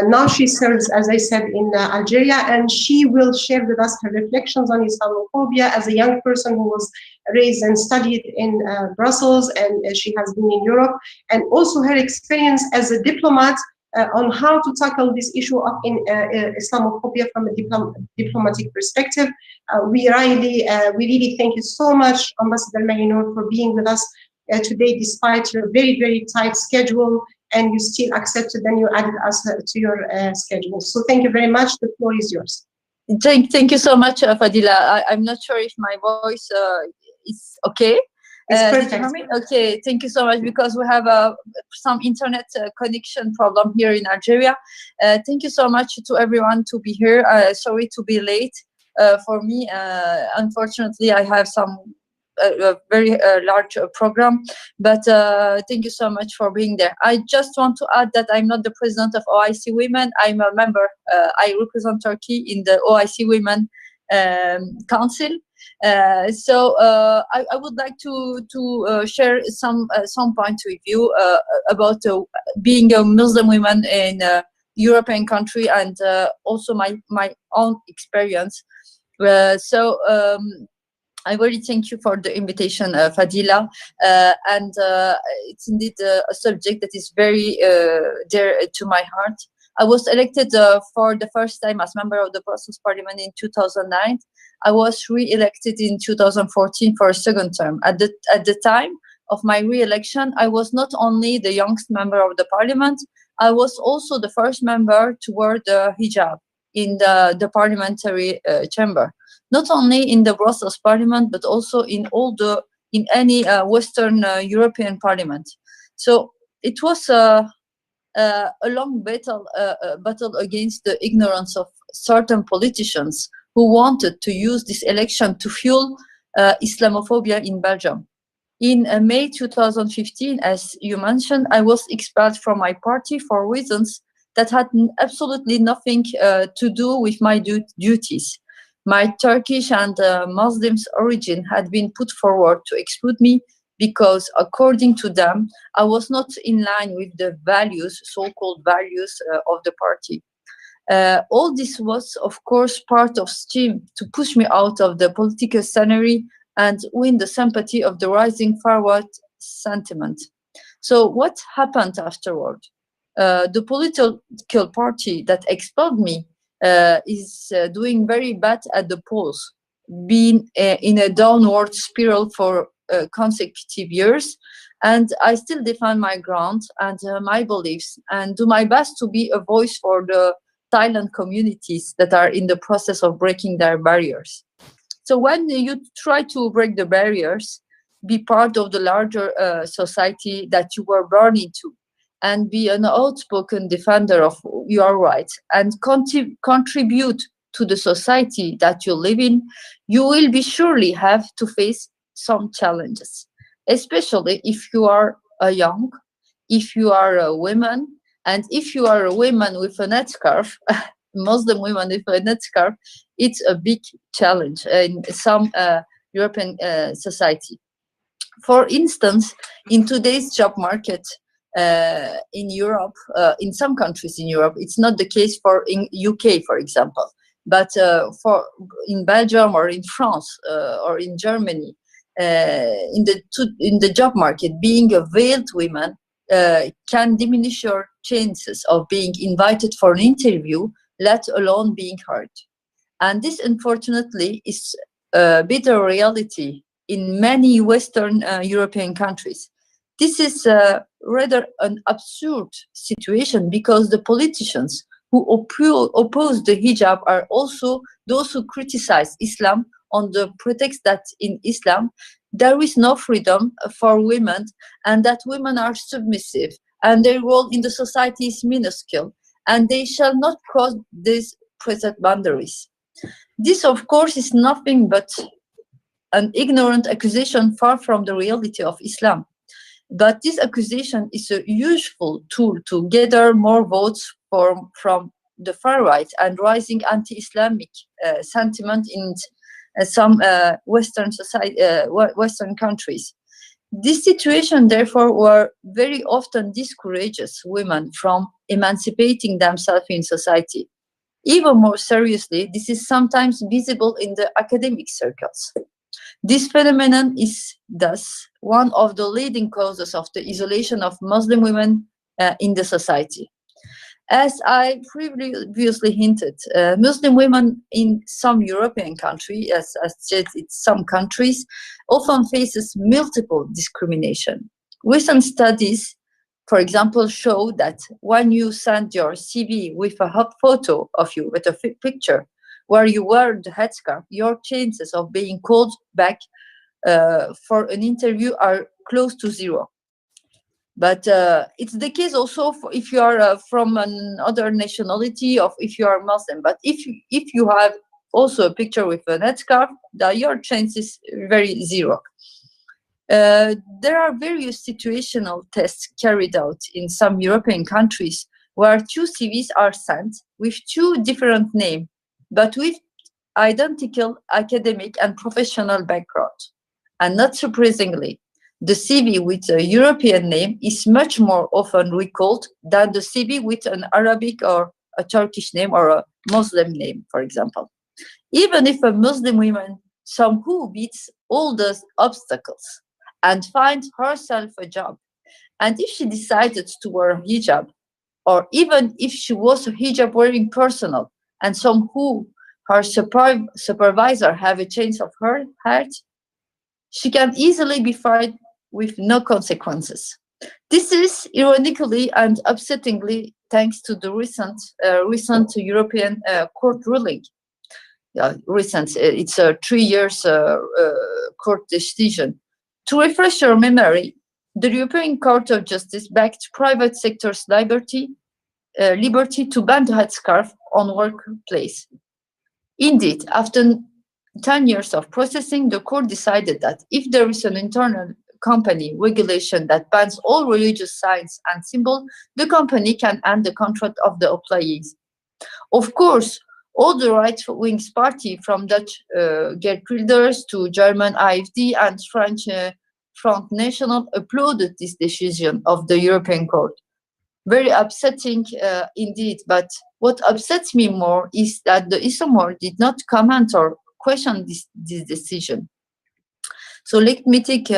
Now she serves, as I said, in Algeria, and she will share with us her reflections on Islamophobia as a young person who was raised and studied in Brussels, and she has been in Europe, and also her experience as a diplomat on how to tackle this issue of Islamophobia from a diplomatic perspective. We really thank you so much, Ambassador Mahinur, for being with us today, despite your very, very tight schedule, and you still accepted and you added us to your schedule. So thank you very much. The floor is yours. Thank you so much, Fadila. I'm not sure if my voice is okay. It's perfect. Did you hear me? Okay, thank you so much, because we have some internet connection problem here in Algeria. Thank you so much to everyone to be here. Sorry to be late. For me, unfortunately, I have a very large program, but thank you so much for being there. I just want to add that I'm not the president of OIC Women. I'm a member. I represent Turkey in the OIC Women Council. So I would like to share some points with you about being a Muslim woman in a European country, and also my own experience. I really thank you for the invitation, Fadila, and it's indeed a subject that is very dear to my heart. I was elected for the first time as member of the Brussels Parliament in 2009. I was re-elected in 2014 for a second term. At the time of my re-election, I was not only the youngest member of the parliament, I was also the first member to wear the hijab in the parliamentary chamber. Not only in the Brussels Parliament, but also in any Western European parliament. So it was a long battle against the ignorance of certain politicians who wanted to use this election to fuel Islamophobia in Belgium. In May 2015, as you mentioned, I was expelled from my party for reasons that had absolutely nothing to do with my duties. My Turkish and Muslims origin had been put forward to exclude me because, according to them, I was not in line with the values, so-called values of the party. All this was, of course, part of scheme to push me out of the political scenery and win the sympathy of the rising far-right sentiment. So what happened afterward? The political party that expelled me is doing very bad at the polls, being in a downward spiral for consecutive years. And I still defend my ground and my beliefs and do my best to be a voice for the silent communities that are in the process of breaking their barriers. So when you try to break the barriers, be part of the larger society that you were born into, and be an outspoken defender of your rights, and contribute to the society that you live in, you will be surely have to face some challenges, especially if you are young, if you are a woman, and if you are a woman with a headscarf, Muslim women with a headscarf, it's a big challenge in some European society. For instance, in today's job market in Europe, in some countries in Europe, it's not the case for in UK, for example, but for in Belgium or in France or in Germany, in the job market, being a veiled woman can diminish your chances of being invited for an interview, let alone being heard. And this, unfortunately, is a bitter reality in many Western European countries. This is rather an absurd situation, because the politicians who oppose the hijab are also those who criticize Islam on the pretext that in Islam there is no freedom for women, and that women are submissive and their role in the society is minuscule, and they shall not cross these present boundaries. This, of course, is nothing but an ignorant accusation, far from the reality of Islam. But this accusation is a useful tool to gather more votes from the far right and rising anti-Islamic sentiment in some Western countries. This situation, therefore, were very often discourages women from emancipating themselves in society. Even more seriously, this is sometimes visible in the academic circles. This phenomenon is thus one of the leading causes of the isolation of Muslim women in the society. As I previously hinted, Muslim women in some European countries, as said in some countries, often faces multiple discrimination. Recent studies, for example, show that when you send your CV with a hot photo of you, with a picture, where you wear the headscarf, your chances of being called back for an interview are close to zero. But it's the case also if you are from another nationality, or if you are Muslim. But if you have also a picture with a headscarf, your chance is very zero. There are various situational tests carried out in some European countries where two CVs are sent with two different names, but with identical academic and professional background. And not surprisingly, the CV with a European name is much more often recalled than the CV with an Arabic or a Turkish name or a Muslim name, for example. Even if a Muslim woman somehow beats all those obstacles and finds herself a job, and if she decided to wear hijab, or even if she was a hijab-wearing personnel and somehow her supervisor have a change of her heart, she can easily be fired with no consequences. This is ironically and upsettingly thanks to the recent European court ruling. It's a 3 years court decision. To refresh your memory, the European Court of Justice backed private sector's liberty to ban the headscarf on workplace. Indeed, after 10 years of processing, the court decided that if there is an internal company regulation that bans all religious signs and symbols, the company can end the contract of the employees. Of course, all the right-wing party, from Dutch Geert-Wilders to German AfD and French Front National, applauded this decision of the European Court. Very upsetting indeed, but what upsets me more is that the Islamor did not comment or question this decision. So let me take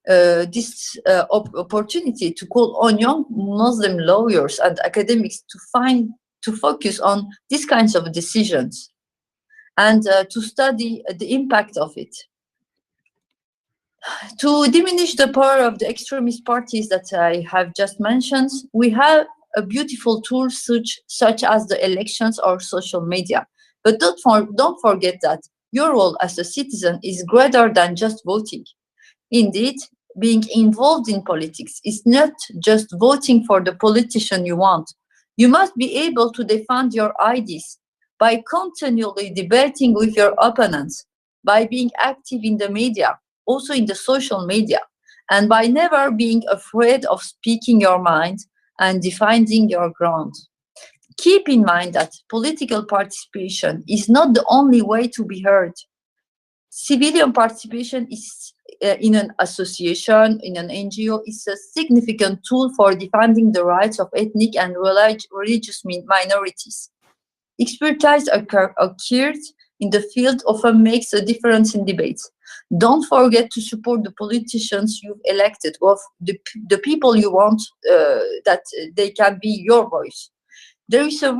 this opportunity to call on young Muslim lawyers and academics to focus on these kinds of decisions and to study the impact of it. To diminish the power of the extremist parties that I have just mentioned, we have a beautiful tool such as the elections or social media. But don't forget that your role as a citizen is greater than just voting. Indeed, being involved in politics is not just voting for the politician you want. You must be able to defend your ideas by continually debating with your opponents, by being active in the media, also in the social media, and by never being afraid of speaking your mind and defending your ground. Keep in mind that political participation is not the only way to be heard. Civilian participation is in an association, in an NGO, is a significant tool for defending the rights of ethnic and religious minorities. Expertise acquired in the field often makes a difference in debates. Don't forget to support the politicians you've elected, or the people you want that they can be your voice. There is a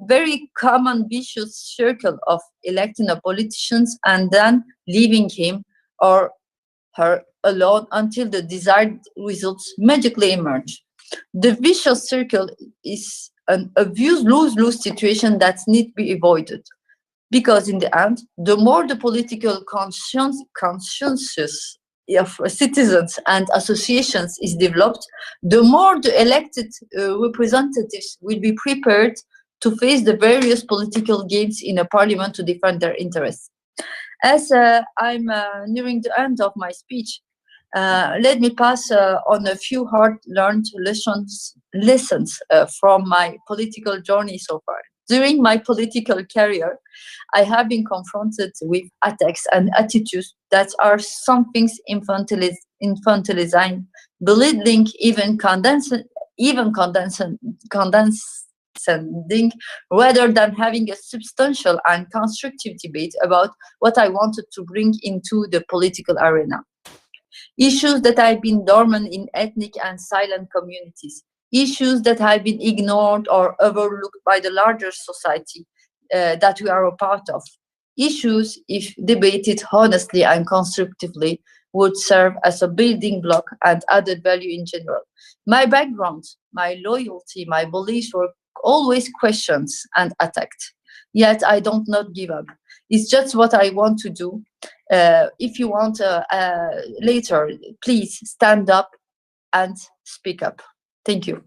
very common vicious circle of electing a politician and then leaving him or her alone until the desired results magically emerge. The vicious circle is a lose-lose situation that needs to be avoided. Because in the end, the more the political consciences of citizens and associations is developed, the more the elected representatives will be prepared to face the various political games in a parliament to defend their interests. As I'm nearing the end of my speech, let me pass on a few hard-learned lessons from my political journey so far. During my political career, I have been confronted with attacks and attitudes that are some things infantilizing, belittling, even condescending, rather than having a substantial and constructive debate about what I wanted to bring into the political arena. Issues that have been dormant in ethnic and silent communities, issues that have been ignored or overlooked by the larger society that we are a part of. Issues, if debated honestly and constructively, would serve as a building block and added value in general. My background, my loyalty, my beliefs were always questioned and attacked. Yet I don't not give up. It's just what I want to do. If you want later, please stand up and speak up. Thank you.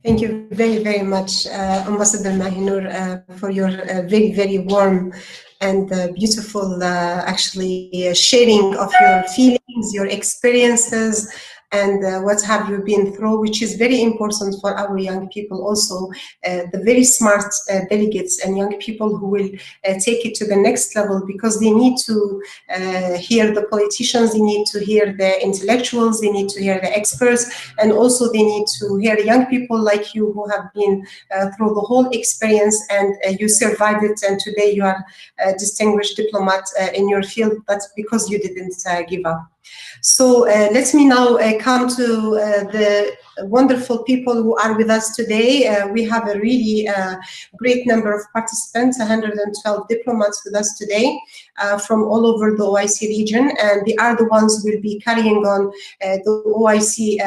Thank you very, very much, Ambassador Mahinur, for your very, very warm and beautiful, actually, sharing of your feelings, your experiences, and what have you been through, which is very important for our young people also, the very smart delegates and young people who will take it to the next level, because they need to hear the politicians, they need to hear the intellectuals, they need to hear the experts, and also they need to hear young people like you who have been through the whole experience, and you survived it, and today you are a distinguished diplomat in your field, but because you didn't give up. So let me now come to the wonderful people who are with us today. We have a really great number of participants, 112 diplomats with us today from all over the OIC region, and they are the ones who will be carrying on the OIC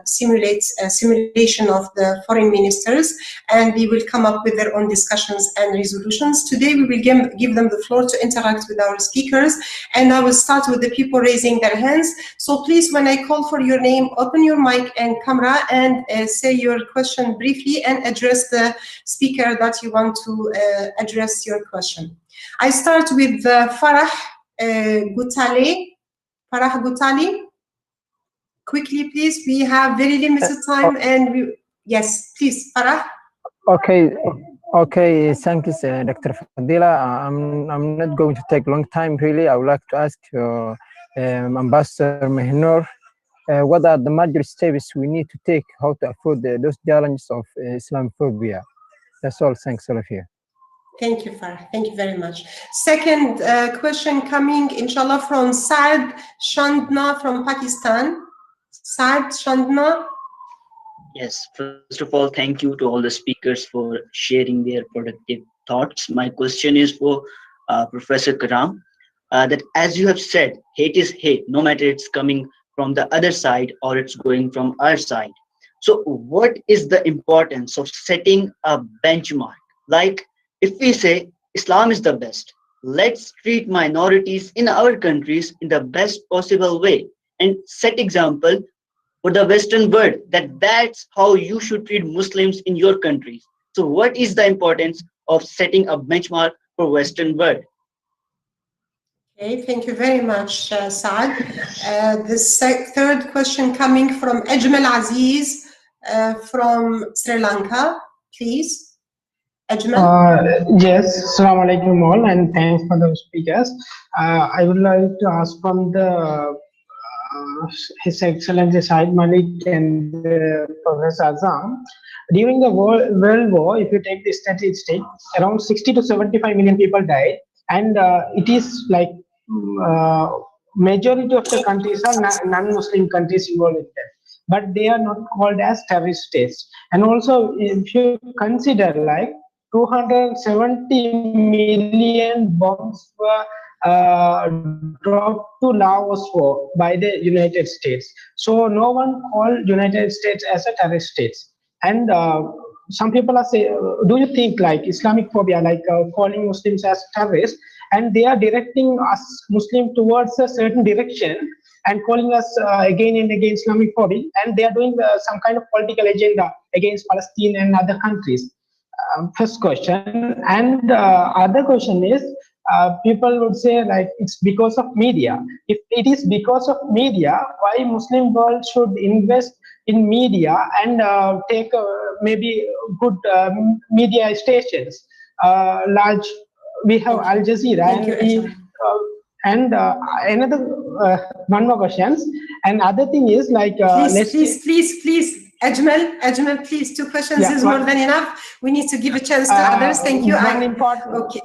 simulation of the foreign ministers, and they will come up with their own discussions and resolutions. Today we will give them the floor to interact with our speakers, and I will start with the people raising their hands. So please, when I call for your name, open your mic and camera and say your question briefly and address the speaker that you want to address your question. I start with Farah Gutali. Farah Gutali, quickly please, we have very limited time and yes, please, Farah. Okay, thank you, Dr. Fadila. I'm not going to take a long time, really. I would like to ask Ambassador Mahinur, what are the major steps we need to take, how to avoid those challenges of Islamophobia? That's all. Thanks, all of you. Thank you, Farah. Thank you very much. Second question coming, inshallah, from Saad Chandna from Pakistan. Saad Chandna. Yes, first of all, thank you to all the speakers for sharing their productive thoughts. My question is for Professor Karam, that as you have said, hate is hate, no matter it's coming from the other side or it's going from our side. So what is the importance of setting a benchmark? Like if we say Islam is the best, let's treat minorities in our countries in the best possible way and set example for the Western world that that's how you should treat Muslims in your countries. So what is the importance of setting a benchmark for Western world? Okay, thank you very much, Saad. The third question coming from Ajmal Aziz from Sri Lanka, please. Ajmal? Yes, Assalamu alaikum all, and thanks for the speakers. I would like to ask from the His Excellency Said Malik and Professor Azam. During the World War, if you take the statistic, around 60 to 75 million people died, and it is like majority of the countries are non-Muslim countries involved in that, but they are not called as terrorist states. And also, if you consider like 270 million bombs were dropped to Laos war by the United States. So no one called United States as a terrorist state. And some people are saying, do you think like Islamic phobia, like calling Muslims as terrorists, and they are directing us Muslim towards a certain direction and calling us again and again Islamophobic, and they are doing some kind of political agenda against Palestine and other countries. First question. And other question is, people would say like it's because of media. If it is because of media, why Muslim world should invest in media and take maybe good media stations, large. We have Al Jazeera, and another one more questions. And other thing is like please, Ajmal, please, 2 questions is more than enough. We need to give a chance to others. Thank you. Okay.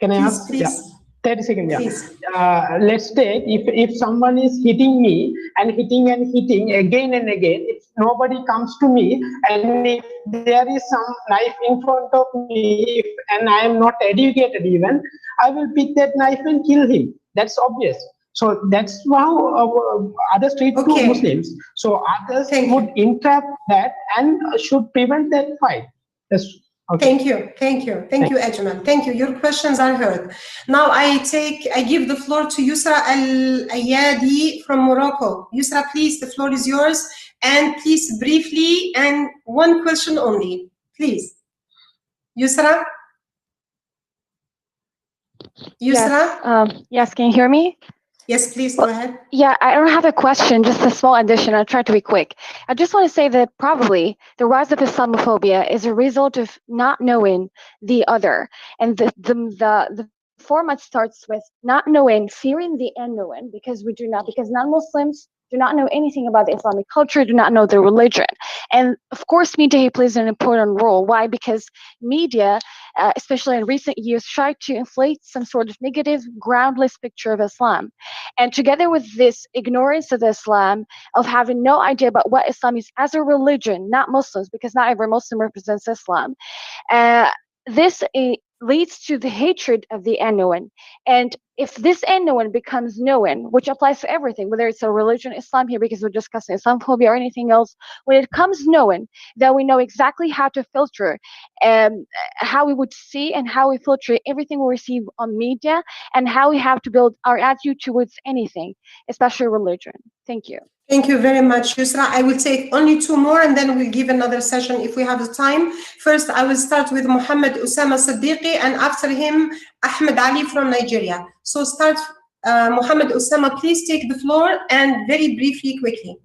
Can I ask? Please. Yeah. 30 seconds. Please. Yeah. Let's take if someone is hitting me and hitting again and again, if nobody comes to me, and if there is some knife in front of me, and I am not educated even, I will pick that knife and kill him. That's obvious. So that's how others treat Muslims. So others would interrupt that and should prevent that fight. That's okay. Thank you, Ajmal. Thank you. Your questions are heard. Now I give the floor to Yusra Al-Ayadi from Morocco. Yusra, please, the floor is yours. And please, briefly, and 1 question only. Please. Yusra? Yes, can you hear me? Yes, please, go ahead. Yeah, I don't have a question, just a small addition. I'll try to be quick. I just want to say that probably the rise of Islamophobia is a result of not knowing the other. And the format starts with not knowing, fearing the unknown, because non-Muslims do not know anything about the Islamic culture, do not know their religion. And of course, media plays an important role. Why? Because media, especially in recent years, try to inflate some sort of negative, groundless picture of Islam. And together with this ignorance of Islam, of having no idea about what Islam is as a religion, not Muslims, because not every Muslim represents Islam, this leads to the hatred of the unknown. And if this unknown becomes known, which applies to everything, whether it's a religion, Islam here, because we're discussing Islamophobia or anything else, when it comes known, then we know exactly how to filter, how we would see and how we filter everything we receive on media, and how we have to build our attitude towards anything, especially religion. Thank you. Thank you very much, Yusra. I will take only 2 more, and then we'll give another session if we have the time. First, I will start with Muhammad Usama Siddiqui, and after him, Ahmed Ali from Nigeria. So start, Muhammad Usama, please take the floor, and very briefly, quickly.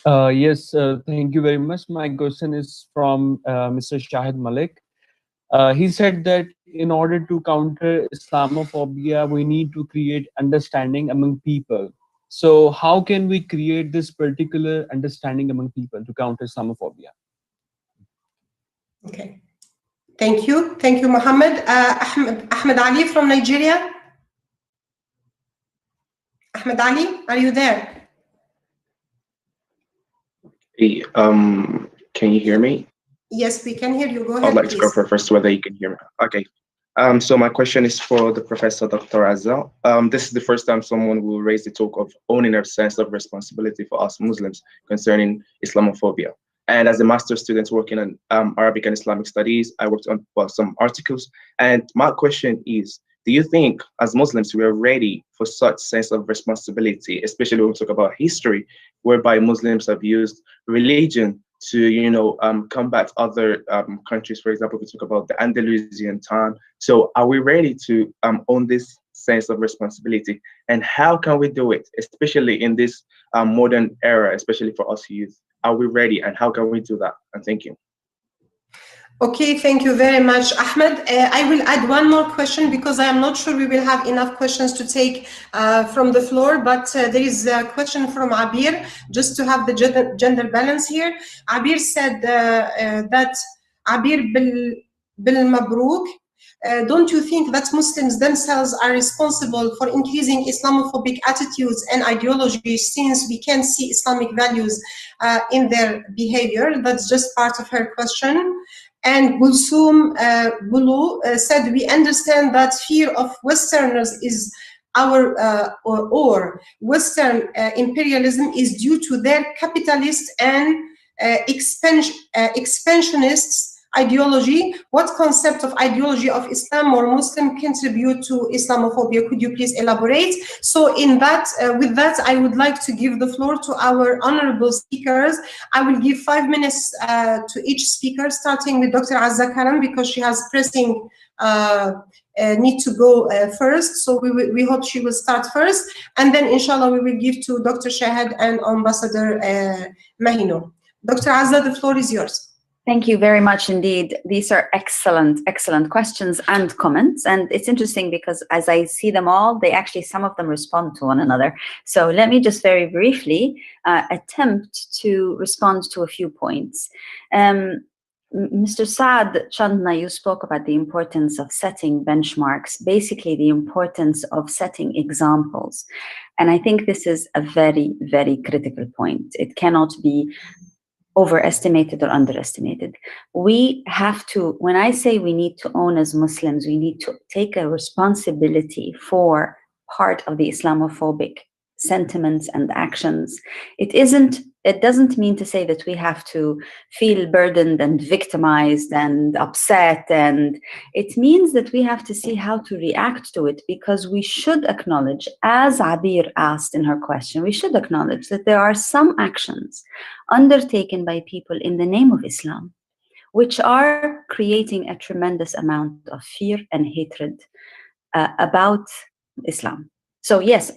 Yes, thank you very much. My question is from Mr. Shahid Malik. He said that in order to counter Islamophobia, we need to create understanding among people. So how can we create this particular understanding among people to counter Islamophobia? Okay. Thank you. Thank you, Muhammad. Ahmed Ali from Nigeria. Ahmed Ali, are you there? Hey, can you hear me? Yes, we can hear you. Go ahead, I'd like please. to go for first whether you can hear me. Okay. So my question is for the professor, Dr. Azza. This is the first time someone will raise the talk of owning a sense of responsibility for us Muslims concerning Islamophobia. And as a master's student working on Arabic and Islamic studies, I worked on some articles. And my question is, do you think as Muslims we are ready for such sense of responsibility, especially when we talk about history, whereby Muslims have used religion to combat other countries? For example, we talk about the Andalusian time. So are we ready to own this sense of responsibility, and how can we do it, especially in this modern era, especially for us youth? Are we ready, and how can we do that? And thank you. Okay, thank you very much, Ahmed. I will add one more question because I am not sure we will have enough questions to take from the floor, but there is a question from Abir, just to have the gender balance here. Abir said that, Abir Bil Mabrouk, don't you think that Muslims themselves are responsible for increasing Islamophobic attitudes and ideologies, since we can see Islamic values in their behavior? That's just part of her question. And Gulsum Bulu said, we understand that fear of Westerners is or Western imperialism is due to their capitalist and expansionists ideology. What concept of ideology of Islam or Muslim contribute to Islamophobia? Could you please elaborate? So in that, with that, I would like to give the floor to our honorable speakers. I will give 5 minutes to each speaker, starting with Dr. Azza Karam, because she has pressing need to go first. So we hope she will start first. And then inshallah, we will give to Dr. Shahed and Ambassador Mahinur. Dr. Azza, the floor is yours. Thank you very much indeed. These are excellent, excellent questions and comments. And it's interesting because as I see them all, some of them respond to one another. So let me just very briefly attempt to respond to a few points. Mr. Saad Chandna, you spoke about the importance of setting benchmarks, basically the importance of setting examples. And I think this is a very, very critical point. It cannot be overestimated or underestimated. We have to, when I say we need to own as Muslims, we need to take a responsibility for part of the Islamophobic sentiments and actions. It doesn't mean to say that we have to feel burdened and victimized and upset, and it means that we have to see how to react to it, because we should acknowledge, as Abir asked in her question, we should acknowledge that there are some actions undertaken by people in the name of Islam which are creating a tremendous amount of fear and hatred about Islam. So yes,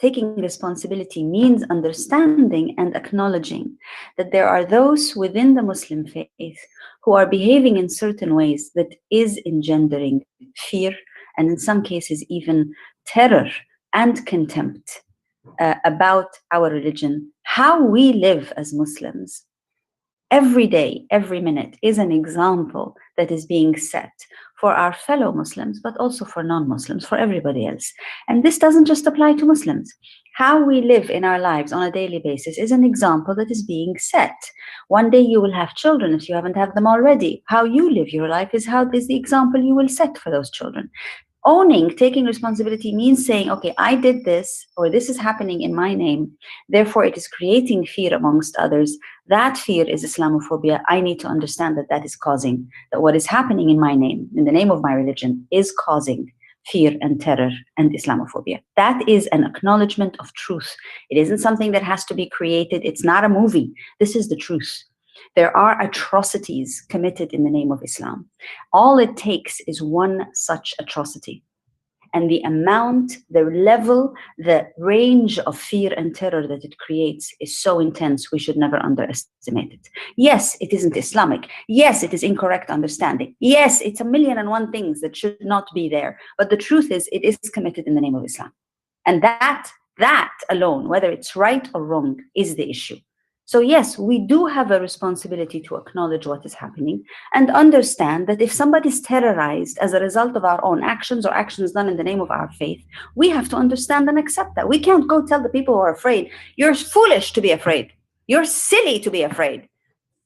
taking responsibility means understanding and acknowledging that there are those within the Muslim faith who are behaving in certain ways that is engendering fear, and in some cases even terror and contempt about our religion. How we live as Muslims every day, every minute, is an example that is being set for our fellow Muslims, but also for non-Muslims, for everybody else. And this doesn't just apply to Muslims. How we live in our lives on a daily basis is an example that is being set. One day you will have children if you haven't had them already. How you live your life is the example you will set for those children. Taking responsibility means saying, okay, I did this, or this is happening in my name, therefore it is creating fear amongst others. That fear is Islamophobia. I need to understand that is causing, that what is happening in my name, in the name of my religion, is causing fear and terror and Islamophobia. That is an acknowledgement of truth. It isn't something that has to be created. It's not a movie. This is the truth. There are atrocities committed in the name of Islam. All it takes is one such atrocity. And the amount, the level, the range of fear and terror that it creates is so intense, we should never underestimate it. Yes, it isn't Islamic. Yes, it is incorrect understanding. Yes, it's 1,000,001 things that should not be there. But the truth is, it is committed in the name of Islam. And that alone, whether it's right or wrong, is the issue. So yes, we do have a responsibility to acknowledge what is happening and understand that if somebody's terrorized as a result of our own actions or actions done in the name of our faith, we have to understand and accept that. We can't go tell the people who are afraid, you're foolish to be afraid. You're silly to be afraid.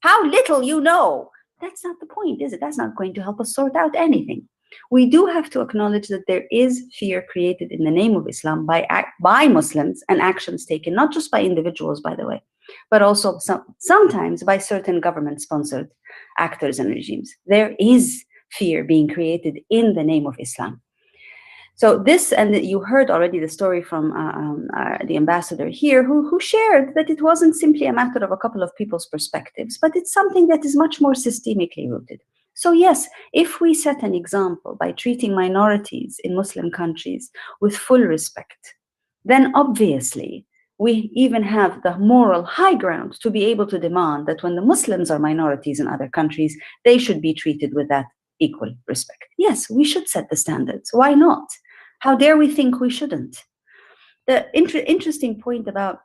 How little you know. That's not the point, is it? That's not going to help us sort out anything. We do have to acknowledge that there is fear created in the name of Islam by Muslims, and actions taken, not just by individuals, by the way, but also sometimes by certain government-sponsored actors and regimes. There is fear being created in the name of Islam. So this, and you heard already the story from the ambassador here, who shared that it wasn't simply a matter of a couple of people's perspectives, but it's something that is much more systemically rooted. So yes, if we set an example by treating minorities in Muslim countries with full respect, then obviously we even have the moral high ground to be able to demand that when the Muslims are minorities in other countries, they should be treated with that equal respect. Yes, we should set the standards. Why not? How dare we think we shouldn't? The interesting point about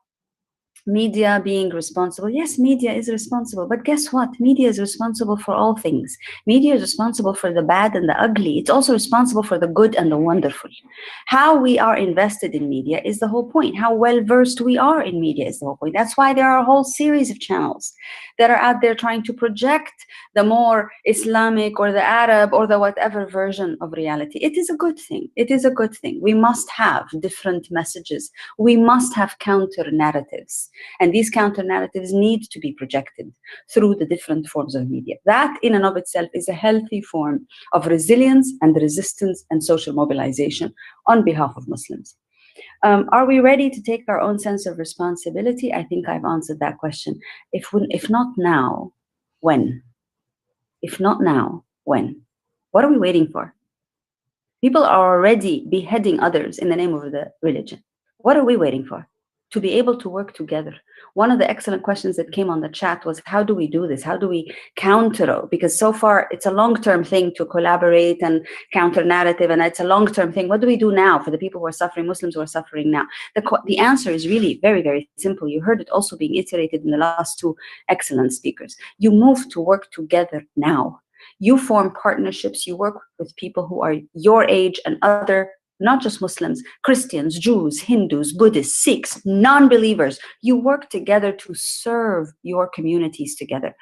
media being responsible. Yes, media is responsible, but guess what? Media is responsible for all things. Media is responsible for the bad and the ugly. It's also responsible for the good and the wonderful. How we are invested in media is the whole point. How well versed we are in media is the whole point. That's why there are a whole series of channels that are out there trying to project the more Islamic or the Arab or the whatever version of reality. It is a good thing. It is a good thing. We must have different messages. We must have counter narratives. And these counter narratives need to be projected through the different forms of media. That in and of itself is a healthy form of resilience and resistance and social mobilization on behalf of Muslims. Are we ready to take our own sense of responsibility? I think I've answered that question. If not now, when? If not now, when? What are we waiting for? People are already beheading others in the name of the religion. What are we waiting for? To be able to work together. One of the excellent questions that came on the chat was, how do we do this? How do we counter? Because so far it's a long-term thing to collaborate and counter narrative, and it's a long-term thing. What do we do now for the people who are suffering, Muslims who are suffering now? The answer is really very, very simple. You heard it also being iterated in the last two excellent speakers. You move to work together now. You form partnerships, you work with people who are your age and other, not just Muslims, Christians, Jews, Hindus, Buddhists, Sikhs, non-believers. You work together to serve your communities together.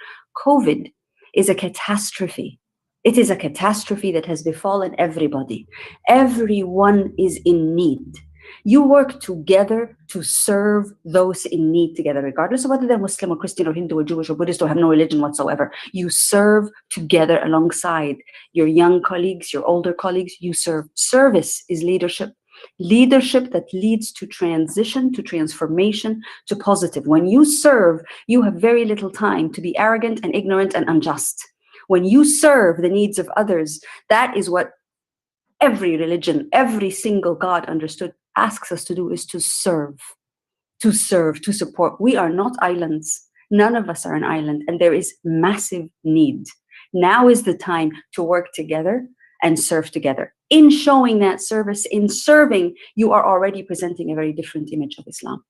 COVID is a catastrophe. It is a catastrophe that has befallen everybody. Everyone is in need. You work together to serve those in need together, regardless of whether they're Muslim or Christian or Hindu or Jewish or Buddhist or have no religion whatsoever. You serve together alongside your young colleagues, your older colleagues. You serve. Service is leadership. Leadership that leads to transition, to transformation, to positive. When you serve, you have very little time to be arrogant and ignorant and unjust. When you serve the needs of others, that is what every religion, every single God understood, asks us to do, is to serve, to support. We are not islands. None of us are an island, and there is massive need. Now is the time to work together and serve together. In showing that service, in serving, you are already presenting a very different image of Islam.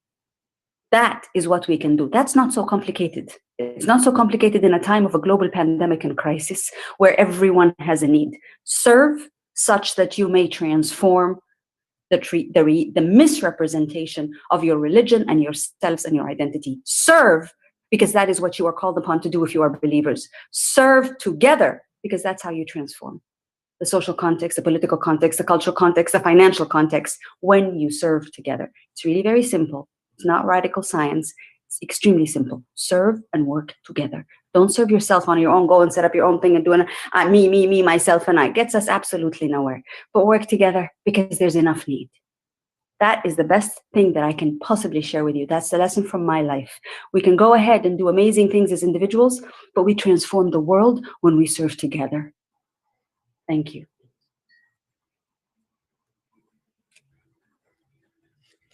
That is what we can do. That's not so complicated. It's not so complicated in a time of a global pandemic and crisis where everyone has a need. Serve such that you may transform the misrepresentation of your religion and yourselves and your identity. Serve, because that is what you are called upon to do if you are believers. Serve together, because that's how you transform the social context, the political context, the cultural context, the financial context, when you serve together. It's really very simple. It's not radical science. It's extremely simple. Serve and work together. Don't serve yourself on your own. Go and set up your own thing and do me, myself, and I. Gets us absolutely nowhere. But work together because there's enough need. That is the best thing that I can possibly share with you. That's the lesson from my life. We can go ahead and do amazing things as individuals, but we transform the world when we serve together. Thank you.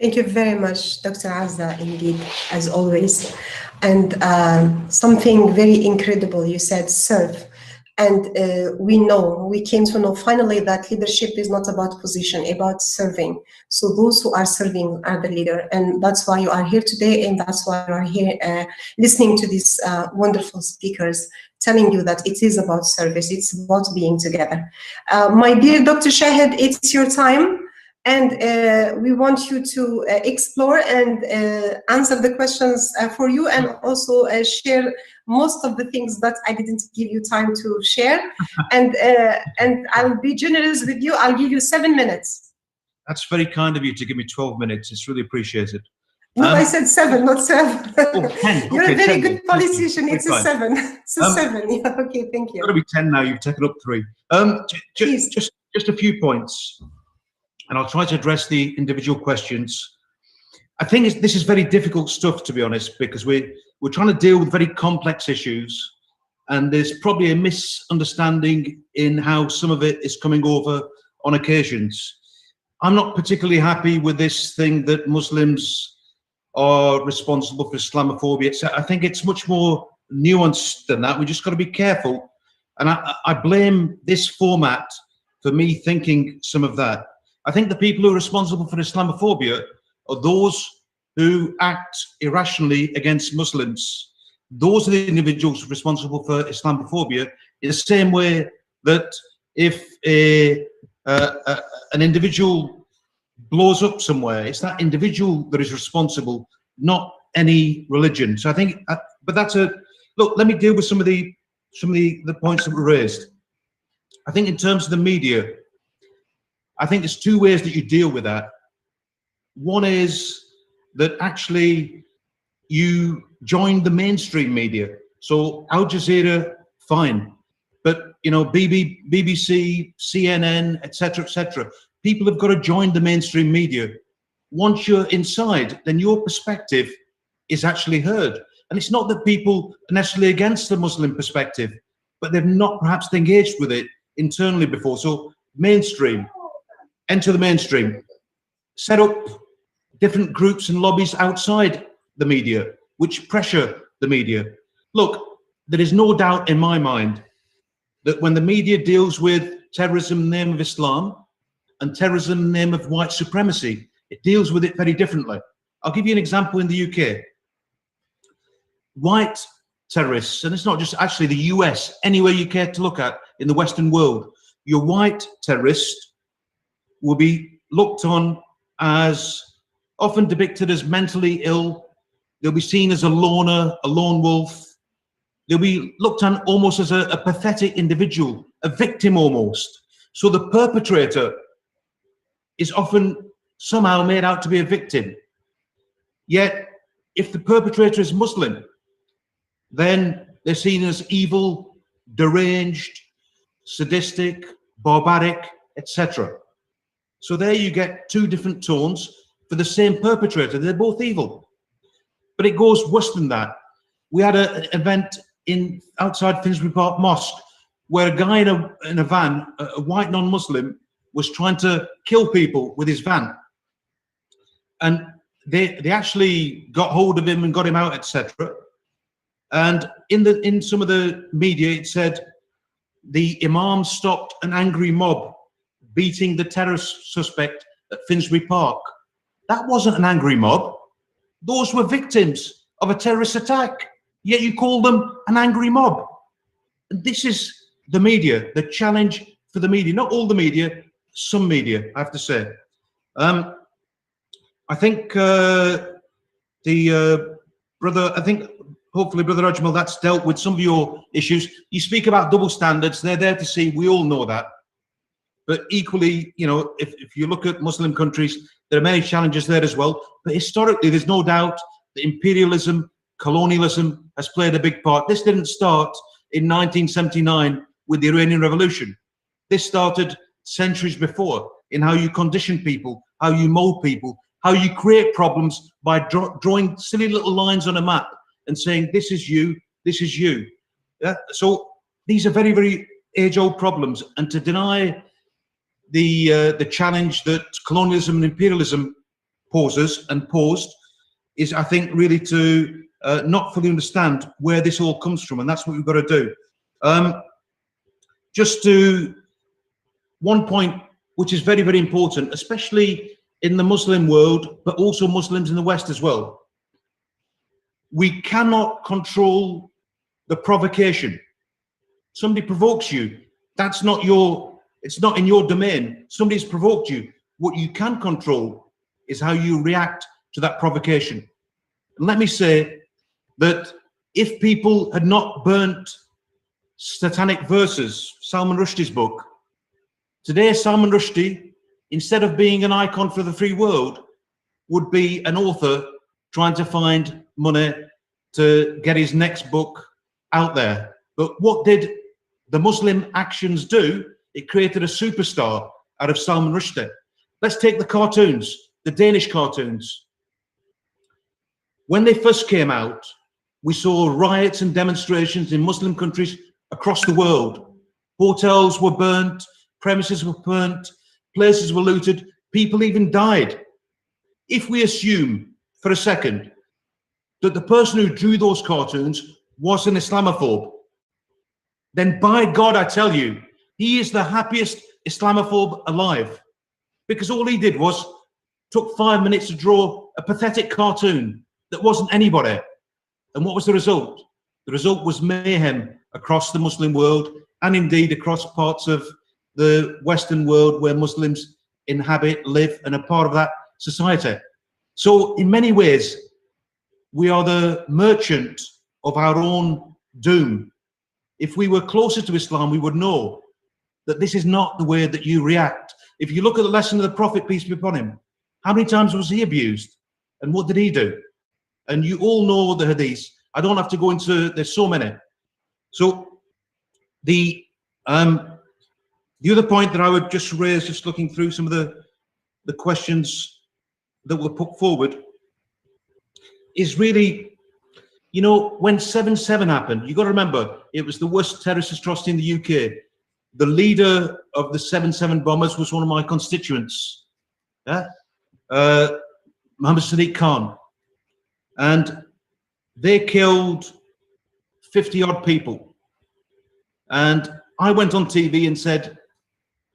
Thank you very much, Dr. Azza, indeed, as always. And something very incredible, you said, serve. And we came to know finally that leadership is not about position, about serving. So those who are serving are the leader. And that's why you are here today. And that's why you are here listening to these wonderful speakers, telling you that it is about service. It's about being together. My dear Dr. Shahid, it's your time. And we want you to explore and answer the questions for you, and also share most of the things that I didn't give you time to share. And I'll be generous with you. I'll give you 7 minutes. That's very kind of you to give me 12 minutes. It's really appreciated. No, I said 7, not 7. Oh, 10. You're okay, a very 10. good politician. It's a Fine. 7. It's a 7. Yeah, okay, thank you. It's got to be 10 now. You've taken up 3. Just a few points, and I'll try to address the individual questions. I think this is very difficult stuff, to be honest, because we're trying to deal with very complex issues, and there's probably a misunderstanding in how some of it is coming over on occasions. I'm not particularly happy with this thing that Muslims are responsible for Islamophobia. I think it's much more nuanced than that. We just got to be careful, and I blame this format for me thinking some of that. I think the people who are responsible for Islamophobia are those who act irrationally against Muslims. Those are the individuals responsible for Islamophobia, in the same way that if an individual blows up somewhere, it's that individual that is responsible, not any religion. So I think, but that's look, let me deal with some of the points that were raised. I think in terms of the media, I think there's 2 ways that you deal with that. One is that actually you join the mainstream media. So Al Jazeera, fine. But, you know, BBC, CNN, etc., people have got to join the mainstream media. Once you're inside, then your perspective is actually heard. And it's not that people are necessarily against the Muslim perspective, but they've not perhaps engaged with it internally before. So mainstream, enter the mainstream, set up different groups and lobbies outside the media, which pressure the media. Look, there is no doubt in my mind that when the media deals with terrorism in the name of Islam and terrorism in the name of white supremacy, it deals with it very differently. I'll give you an example in the UK. White terrorists, and it's not just actually the US, anywhere you care to look at in the Western world, your white terrorist will be looked on as, often depicted as mentally ill. They'll be seen as a loner, a lone wolf. They'll be looked on almost as a pathetic individual, a victim almost. So the perpetrator is often somehow made out to be a victim. Yet, if the perpetrator is Muslim, then they're seen as evil, deranged, sadistic, barbaric, etc. So there you get 2 different tones for the same perpetrator. They're both evil. But it goes worse than that. We had an event outside Finsbury Park Mosque where a guy in a van, a white non-Muslim, was trying to kill people with his van. And they actually got hold of him and got him out, etc. And in some of the media, it said the Imam stopped an angry mob beating the terrorist suspect at Finsbury Park. That wasn't an angry mob. Those were victims of a terrorist attack. Yet you call them an angry mob. And this is the media, the challenge for the media. Not all the media, some media, I have to say. I think hopefully, Brother Ajmal, that's dealt with some of your issues. You speak about double standards. They're there to see. We all know that. But equally, you know, if you look at Muslim countries, there are many challenges there as well. But historically, there's no doubt that imperialism, colonialism has played a big part. This didn't start in 1979 with the Iranian Revolution. This started centuries before in how you condition people, how you mold people, how you create problems by drawing silly little lines on a map and saying, this is you, this is you. Yeah? So these are very, very age-old problems. And to deny the challenge that colonialism and imperialism poses and posed is, I think, really to not fully understand where this all comes from. And that's what we've got to do. Just to one point, which is very, very important, especially in the Muslim world, but also Muslims in the West as well. We cannot control the provocation. Somebody provokes you. That's not it's not in your domain. Somebody's provoked you. What you can control is how you react to that provocation. And let me say that if people had not burnt Satanic Verses, Salman Rushdie's book, today Salman Rushdie, instead of being an icon for the free world, would be an author trying to find money to get his next book out there. But what did the Muslim actions do? It created a superstar out of Salman Rushdie. Let's take the cartoons, the Danish cartoons. When they first came out, we saw riots and demonstrations in Muslim countries across the world. Hotels were burnt, premises were burnt, places were looted, people even died. If we assume for a second that the person who drew those cartoons was an Islamophobe, then by God, I tell you, he is the happiest Islamophobe alive. Because all he did was took 5 minutes to draw a pathetic cartoon that wasn't anybody. And what was the result? The result was mayhem across the Muslim world and indeed across parts of the Western world where Muslims inhabit, live, and are part of that society. So in many ways, we are the merchant of our own doom. If we were closer to Islam, we would know that this is not the way that you react. If you look at the lesson of the Prophet, peace be upon him, how many times was he abused? And what did he do? And you all know the hadiths. I don't have to go into, there's so many. So the other point that I would just raise, just looking through some of the questions that were put forward, is really, you know, when 7/7 happened, you got to remember, it was the worst terrorist atrocity in the UK. The leader of the 7/7 bombers was one of my constituents, Mohammed Sadiq Khan. And they killed 50-odd people. And I went on TV and said,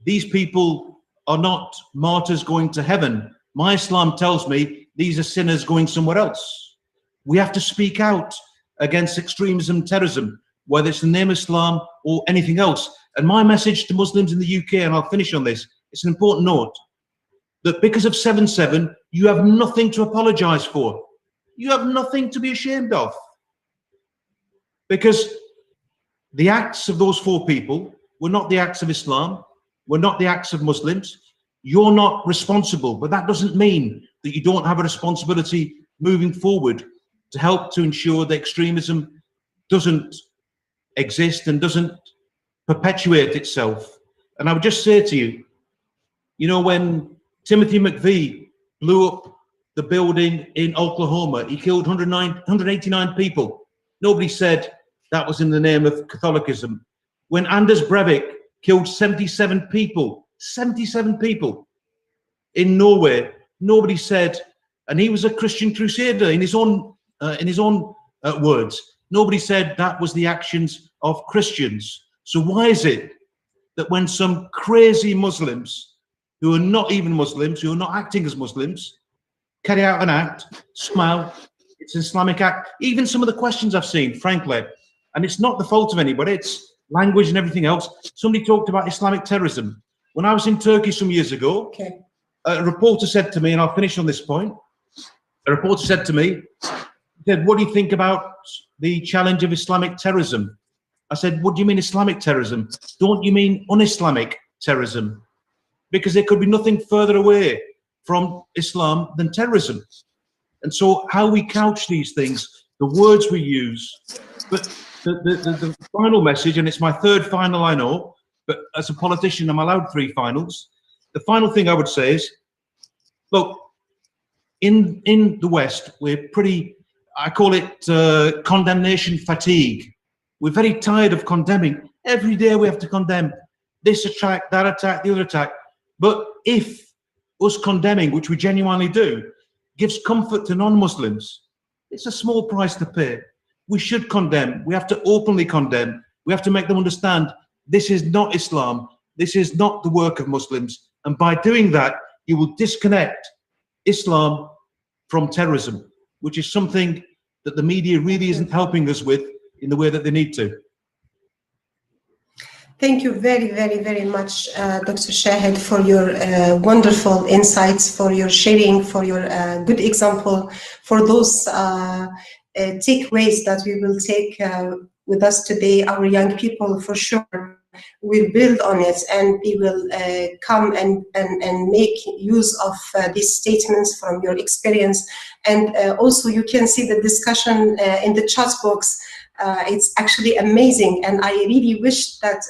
these people are not martyrs going to heaven. My Islam tells me these are sinners going somewhere else. We have to speak out against extremism, terrorism, whether it's in the name of Islam or anything else. And my message to Muslims in the UK, and I'll finish on this, it's an important note, that because of 7/7, you have nothing to apologize for. You have nothing to be ashamed of. Because the acts of those 4 people were not the acts of Islam, were not the acts of Muslims. You're not responsible, but that doesn't mean that you don't have a responsibility moving forward to help to ensure that extremism doesn't exist and doesn't perpetuate itself. And I would just say to you, you know, when Timothy McVeigh blew up the building in Oklahoma, he killed 189 people. Nobody said that was in the name of Catholicism. When Anders Breivik killed 77 people in Norway, nobody said, and he was a Christian crusader in his own words, nobody said that was the actions of Christians. So why is it that when some crazy Muslims who are not even Muslims, who are not acting as Muslims, carry out an act, somehow it's an Islamic act? Even some of the questions I've seen, frankly, and it's not the fault of anybody, it's language and everything else. Somebody talked about Islamic terrorism. When I was in Turkey some years ago, a reporter said to me, and I'll finish on this point, a reporter said to me, he said, what do you think about the challenge of Islamic terrorism? I said, what do you mean Islamic terrorism? Don't you mean un-Islamic terrorism? Because there could be nothing further away from Islam than terrorism. And so how we couch these things, the words we use, but the final message, and it's my 3rd final I know, but as a politician I'm allowed 3 finals. The final thing I would say is, look, in the West, we're pretty, I call it condemnation fatigue. We're very tired of condemning. Every day we have to condemn this attack, that attack, the other attack. But if us condemning, which we genuinely do, gives comfort to non-Muslims, it's a small price to pay. We should condemn. We have to openly condemn. We have to make them understand this is not Islam. This is not the work of Muslims. And by doing that, you will disconnect Islam from terrorism, which is something that the media really isn't helping us with in the way that they need to. Thank you very, very, very much, Dr. Shahid, for your wonderful insights, for your sharing, for your good example, for those takeaways that we will take with us today. Our young people, for sure, will build on it, and we will come and make use of these statements from your experience. And also, you can see the discussion in the chat box. It's actually amazing, and I really wish that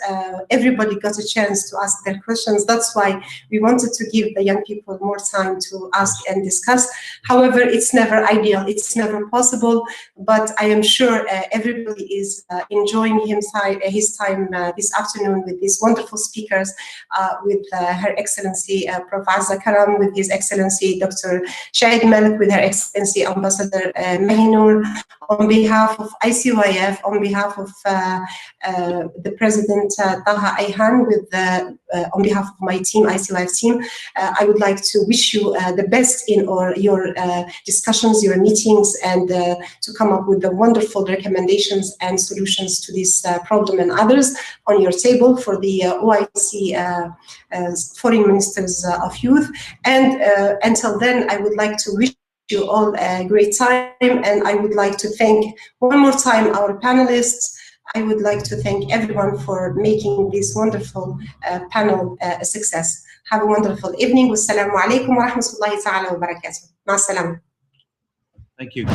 everybody got a chance to ask their questions. That's why we wanted to give the young people more time to ask and discuss. However, it's never ideal, it's never possible, but I am sure everybody is enjoying his time this afternoon with these wonderful speakers, with Her Excellency Prof. Azza Karam, with His Excellency Dr. Shahid Malik, with Her Excellency Ambassador Mahinur, on behalf of ICYF, on behalf of the President Taha Ayhan, on behalf of my team, ICYF team, I would like to wish you the best in your discussions, your meetings, and to come up with the wonderful recommendations and solutions to this problem and others on your table for the OIC Foreign Ministers of Youth. And until then, I would like to wish you all a great time, and I would like to thank one more time our panelists. I would like to thank everyone for making this wonderful panel a success. Have a wonderful evening. Wassalamu alaikum wa rahmatullahi ta'ala wa barakatuh. Ma salam. Thank you.